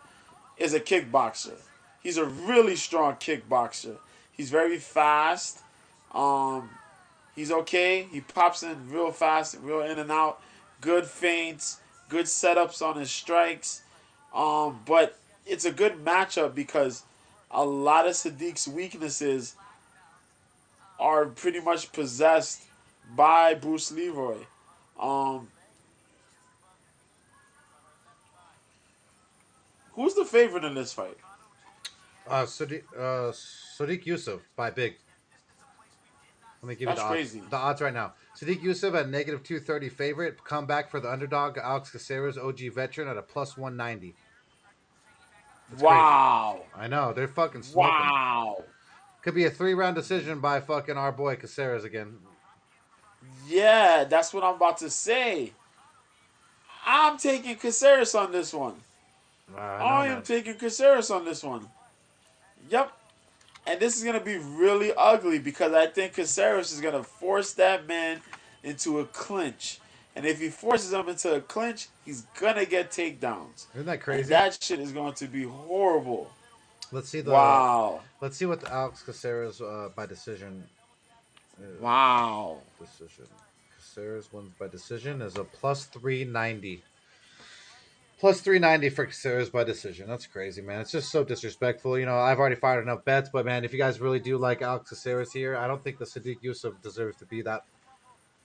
is a kickboxer. He's a really strong kickboxer. He's very fast. Um, he's okay. He pops in real fast, real in and out. Good feints, good setups on his strikes. But it's a good matchup because a lot of Sadiq's weaknesses are pretty much possessed by Bruce Leroy. Um, who's the favorite in this fight? Sadiq Yusuf by big. Let me give you That's crazy. the odds right now. Sadiq Yusuf at negative 230 favorite. Comeback for the underdog Alex Caceres, OG veteran, at a plus 190. That's Wow. crazy. I know they're fucking smoking. Wow. Could be a 3-round decision by fucking our boy Caceres again. Yeah, that's what I'm about to say. I'm taking Caceres on this one. I am taking Caceres on this one. Yep. And this is going to be really ugly because I think Caceres is going to force that man into a clinch. And if he forces him into a clinch, he's going to get takedowns. Isn't that crazy? And that shit is going to be horrible. Let's see the Wow. Let's see what the Alex Caceres by decision. Wow. Decision. Caceres wins by decision is a plus 390. Plus 390 for Caceres by decision. That's crazy, man. It's just so disrespectful. You know, I've already fired enough bets, but man, if you guys really do like Alex Caceres here, I don't think the Sadiq Yusuf deserves to be that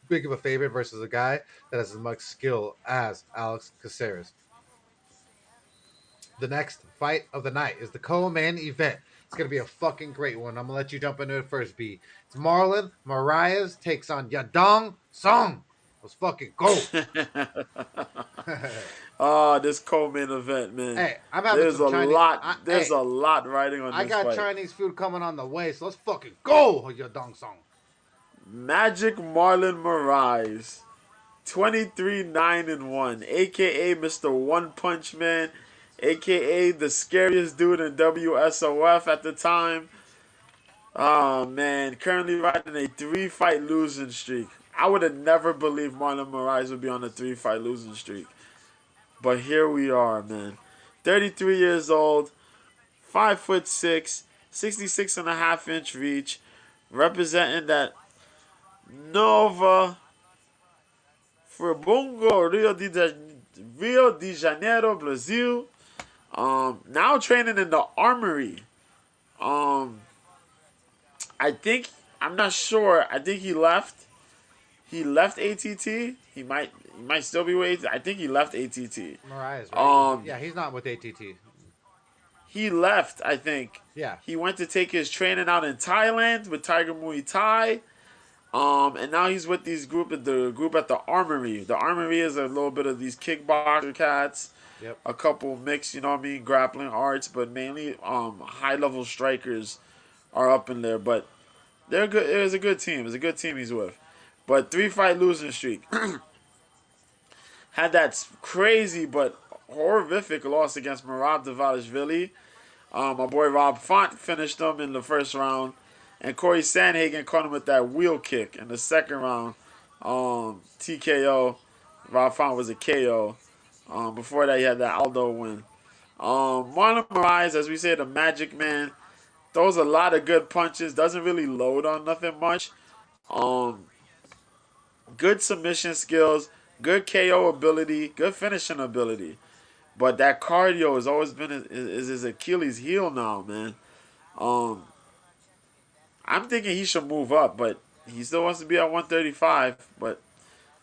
big of a favorite versus a guy that has as much skill as Alex Caceres. The next fight of the night is the co-main event. It's going to be a fucking great one. I'm going to let you jump into it first, B. It's Marlon Moraes takes on Yadong Song. Let's fucking go. Oh, this co-main event, man. Hey, I'm having there's some a Chinese, lot. There's a lot riding on this I got fight. Chinese food coming on the way, so let's fucking go, Yadong Song. Magic Marlon Moraes, 23-9-1, aka Mr. One Punch Man, aka the scariest dude in WSOF at the time. Oh man, currently riding a 3-fight losing streak. I would have never believed Marlon Moraes would be on a 3-fight losing streak. But here we are, man. 33 years old, 5'6", 66.5-inch reach, representing that Nova Friburgo, Rio de Janeiro, Brazil. Now training in the Armory. I'm not sure. I think he left. He left ATT. He might still be with ATT. I think he left ATT. Moraes, right? Yeah, he's not with ATT. He left, I think. Yeah. He went to take his training out in Thailand with Tiger Muay Thai. And now he's with the group at the Armory. The Armory is a little bit of these kickboxer cats. Yep. A couple mixed, grappling arts, but mainly high level strikers are up in there. But they're good. It was a good team. It's a good team he's with. But 3-fight losing streak. Had that crazy but horrific loss against Merab Dvalishvili. My boy Rob Font finished him in the first round. And Corey Sandhagen caught him with that wheel kick in the second round. TKO. Rob Font was a KO. Before that, he had that Aldo win. Marlon Moraes, as we say, the Magic Man, throws a lot of good punches. Doesn't really load on nothing much. Good submission skills. Good KO ability. Good finishing ability. But that cardio has always been his Achilles heel now, man. I'm thinking he should move up, but he still wants to be at 135. But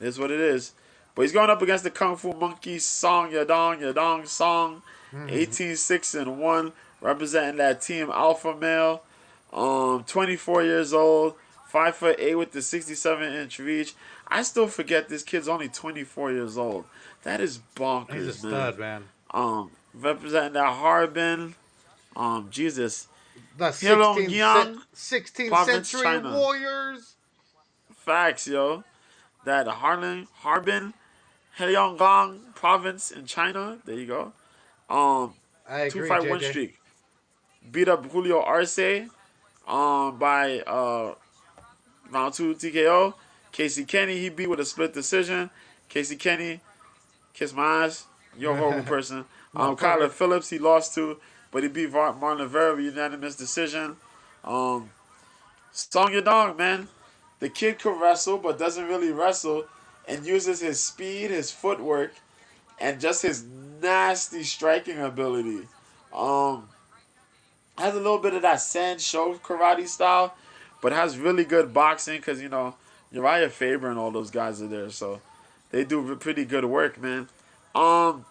it is what it is. But he's going up against the Kung Fu Monkey Song Yadong Song, 18-6-1, representing that team Alpha Male. 24 years old, 5'8" with the 67-inch reach. I still forget this kid's only 24 years old. That is bonkers, He's a stud, man. Representing that Harbin. Jesus. The 16th century China. warriors. Facts, yo. That Harbin, Heilongjiang province in China. There you go. Um, I two agree, fight win JJ. streak. Beat up Julio Arce by round 2 TKO. Casey Kenny he beat with a split decision. Casey Kenny, kiss my ass. You're a horrible person. Kyler Motherfucker. Phillips he lost to, but he beat Marlon Vera with unanimous decision. Um, Song Yadong, man. The kid could wrestle, but doesn't really wrestle, and uses his speed, his footwork, and just his nasty striking ability. Um, has a little bit of that sand show karate style, but has really good boxing because Uriah Faber and all those guys are there, so they do pretty good work, man. Um,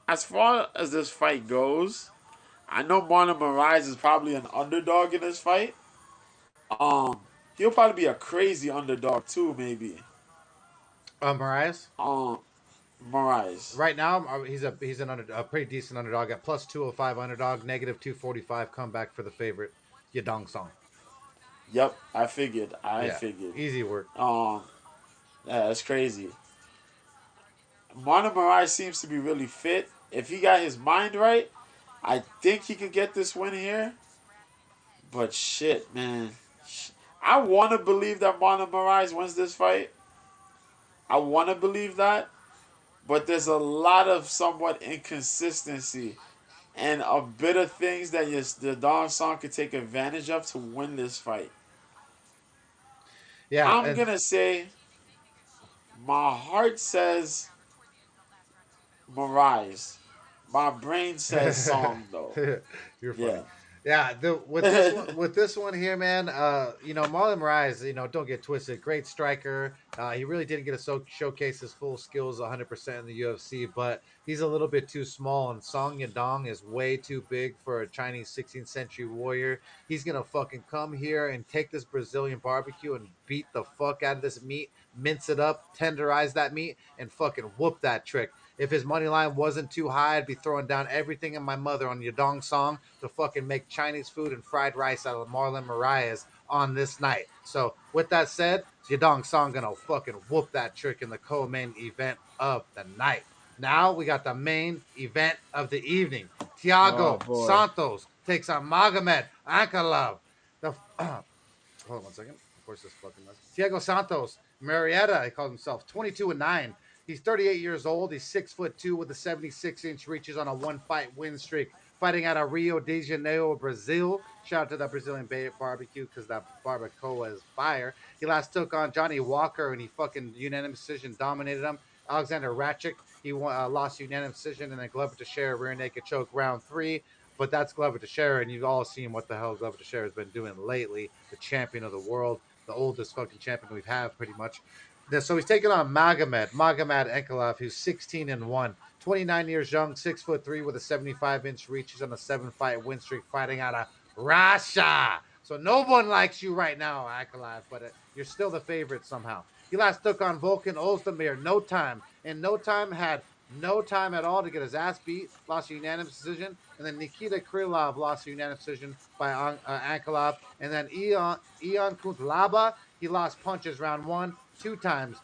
as far as this fight goes, I know Marlon Moraes is probably an underdog in this fight. Um, he'll probably be a crazy underdog too, maybe. Marias. Um, Moraes. Right now, a pretty decent underdog at plus 205 underdog, negative 245 comeback for the favorite, Yadong Song. Yep, I figured. I Yeah, figured. easy work. Um, yeah, that's crazy. Marlon Moraes seems to be really fit. If he got his mind right, I think he could get this win here. But shit, man. I want to believe that Marlon Moraes wins this fight. I want to believe that. But there's a lot of somewhat inconsistency and a bit of things that the Don Song could take advantage of to win this fight. Yeah, I'm and going to say my heart says Moraes. My brain says Song, though. you're funny. Yeah. Yeah, with this one here, man. Marlon Moraes. Don't get twisted. Great striker. He really didn't get to showcase his full skills 100% in the UFC, but he's a little bit too small. And Song Yadong is way too big for a Chinese 16th century warrior. He's gonna fucking come here and take this Brazilian barbecue and beat the fuck out of this meat, mince it up, tenderize that meat, and fucking whoop that trick. If his money line wasn't too high, I'd be throwing down everything in my mother on Yadong Song to fucking make Chinese food and fried rice out of Marlon Moraes on this night. So with that said, Yadong Song gonna fucking whoop that trick in the co-main event of the night. Now we got the main event of the evening. Oh, Thiago boy. Santos takes on Magomed Ankalaev. The hold on one second. Of course, this fucking mess. Thiago Santos Marietta, he calls himself 22-9. He's 38 years old. He's 6'2" with a 76-inch reaches on a one-fight win streak. Fighting out of Rio de Janeiro, Brazil. Shout out to the Brazilian barbecue because that barbacoa is fire. He last took on Johnny Walker and he fucking unanimous decision dominated him. Alexander Ratchik, he lost unanimous decision, and then Glover Teixeira rear naked choke round 3. But that's Glover Teixeira, and you've all seen what the hell Glover Teixeira has been doing lately. The champion of the world, the oldest fucking champion we've had, pretty much. So he's taking on Magomed Ankalaev, who's 16-1, 29 years young, 6'3" with a 75-inch reach. He's on a 7-fight win streak, fighting out of Russia. So no one likes you right now, Ankalaev, but you're still the favorite somehow. He last took on Volkan Ozdemir, no time, and no time had no time at all to get his ass beat, lost a unanimous decision, and then Nikita Krylov lost a unanimous decision by Ankalaev, and then Ion Kuntlaba, he lost punches round 1, 2 times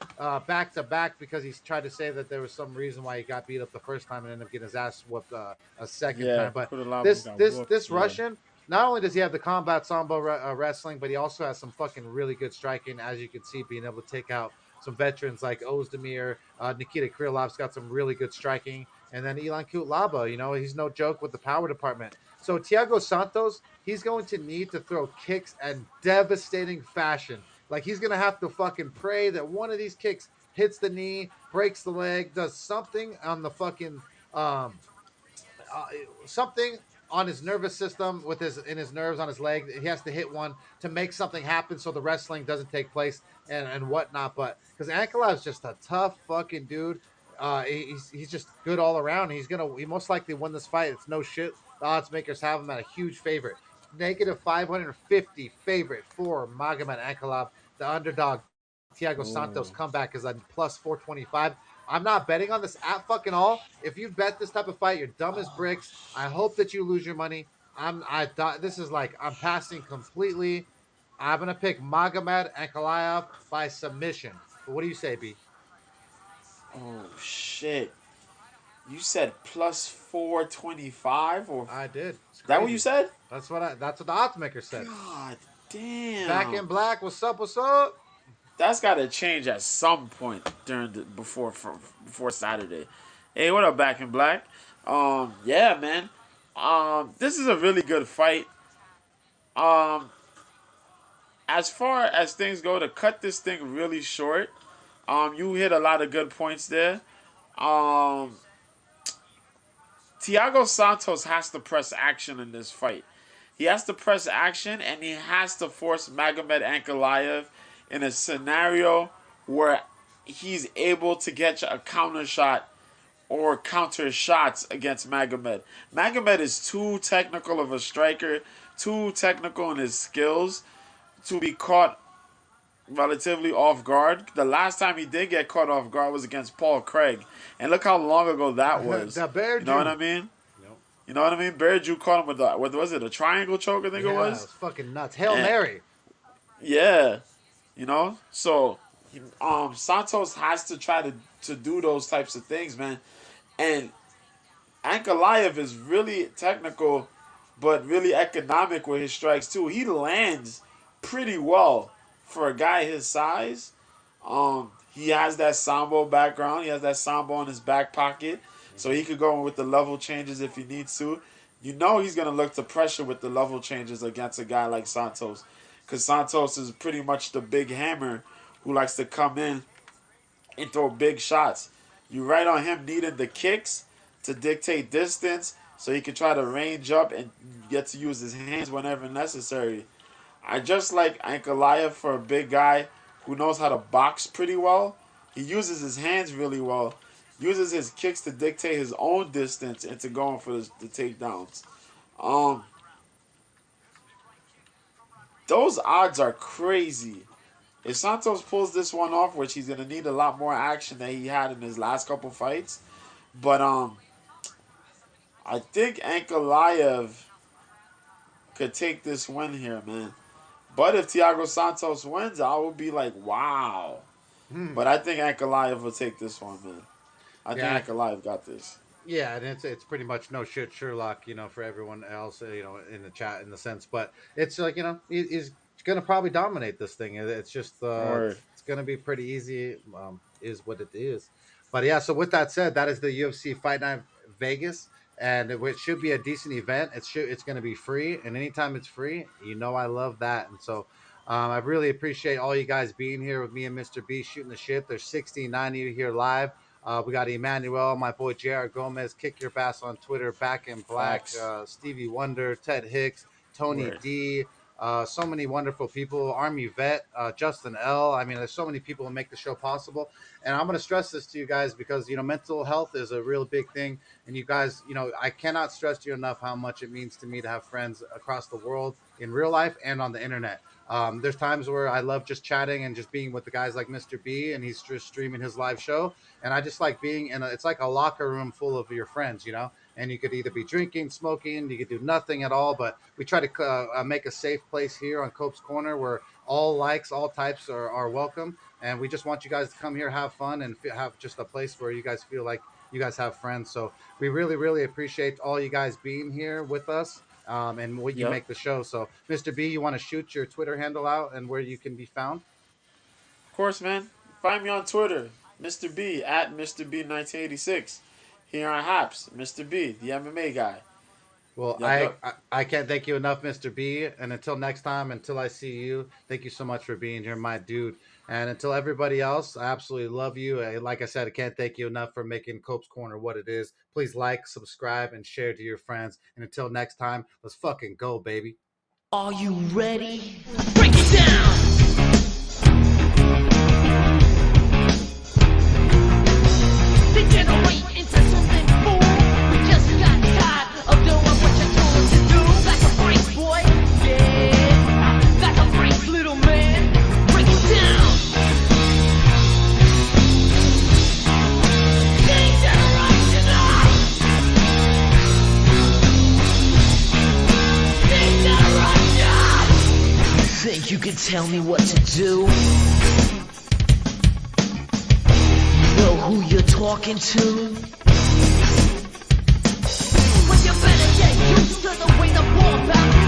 back to back because he's tried to say that there was some reason why he got beat up the first time and ended up getting his ass whooped a second Yeah, time. But Kudalaba this got this whooped, this yeah. Russian, not only does he have the combat sambo wrestling, but he also has some fucking really good striking, as you can see, being able to take out some veterans like Ozdemir. Nikita Krylov's got some really good striking. And then Ilan Kutlaba, he's no joke with the power department. So Thiago Santos, he's going to need to throw kicks in devastating fashion. Like he's going to have to fucking pray that one of these kicks hits the knee, breaks the leg, does something on the fucking uh, something on his nervous system with his nerves on his leg. He has to hit one to make something happen so the wrestling doesn't take place and whatnot. But because Ankalaev's just a tough fucking dude. He's just good all around. He most likely win this fight. It's no shit. The odds makers have him at a huge favorite. Negative 550 favorite for Magomed Ankalaev, the underdog. Thiago Santos Ooh. comeback is on plus 425. I'm not betting on this at fucking all. If you bet this type of fight, you're dumb as bricks. I hope that you lose your money. This is like I'm passing completely. I'm gonna pick Magomed Ankalaev by submission. But what do you say, B? Oh shit. You said plus 425 or I did. that what you said? That's what the odds maker said. God damn. Back in black. What's up? What's up? That's got to change at some point during before Saturday. Hey, what up, Back in Black? Yeah, man. This is a really good fight. As far as things go, to cut this thing really short, you hit a lot of good points there. Thiago Santos has to press action in this fight. He has to press action, and he has to force Magomed Ankalaev in a scenario where he's able to get a counter shot or counter shots against Magomed. Magomed is too technical of a striker, too technical in his skills to be caught relatively off guard. The last time he did get caught off guard was against Paul Craig. And look how long ago that was. You know what I mean? You know what I mean? Bear Jew caught him with was it a triangle choke, I think it was? It was fucking nuts. Hail Mary. Yeah. You know? So, Santos has to try to do those types of things, man. And Ankalaev is really technical, but really economic with his strikes, too. He lands pretty well for a guy his size. He has that Sambo background. He has that Sambo in his back pocket. So he could go with the level changes if he needs to. You know he's going to look to pressure with the level changes against a guy like Santos. Because Santos is pretty much the big hammer who likes to come in and throw big shots. You right on him needing the kicks to dictate distance so he can try to range up and get to use his hands whenever necessary. I just like Ankalaev for a big guy who knows how to box pretty well. He uses his hands really well. Uses his kicks to dictate his own distance into going for the takedowns. Those odds are crazy. If Santos pulls this one off, which he's going to need a lot more action than he had in his last couple fights. But I think Ankalaev could take this win here, man. But if Thiago Santos wins, I will be like, wow. But I think Ankalaev will take this one, man. I think Ankalaev got this. Yeah, and it's pretty much no shit Sherlock, for everyone else, in the chat in the sense. But it's like, he's going to probably dominate this thing. It's just, it's going to be pretty easy, is what it is. But yeah, so with that said, that is the UFC Fight Night Vegas. And it should be a decent event. It's going to be free. And anytime it's free, I love that. And so I really appreciate all you guys being here with me and Mr. B shooting the shit. There's 1690 here live. We got Emmanuel, my boy Jared Gomez, Kick Your Bass on Twitter, Back in Black, Stevie Wonder, Ted Hicks, Tony D, so many wonderful people, Army Vet, Justin L. I mean, there's so many people who make the show possible. And I'm going to stress this to you guys because, mental health is a real big thing. And you guys, I cannot stress to you enough how much it means to me to have friends across the world in real life and on the internet. There's times where I love just chatting and just being with the guys like Mr. B, and he's just streaming his live show. And I just like being it's like a locker room full of your friends, and you could either be drinking, smoking, you could do nothing at all. But we try to make a safe place here on Cope's Corner where all likes, all types are welcome. And we just want you guys to come here, have fun, and have just a place where you guys feel like you guys have friends. So we really, really appreciate all you guys being here with us. And what you make the show. So, Mr. B, you want to shoot your Twitter handle out and where you can be found? Of course, man. Find me on Twitter, Mr. B, at Mr. B1986. Here on Haps, Mr. B, the MMA guy. Well, I can't thank you enough, Mr. B. And until next time, until I see you, thank you so much for being here, my dude. And until everybody else, I absolutely love you. Like I said, I can't thank you enough for making Cope's Corner what it is. Please like, subscribe, and share to your friends. And until next time, let's fucking go, baby. Are you ready? Break it down! Degenerate into something fool. We just got tired of doing what you told us to do. Like a break, boy. Yeah. Like a break, little man. Break it down. Think you can tell me what to do? Know who you're talking to? to the way the ball bounce.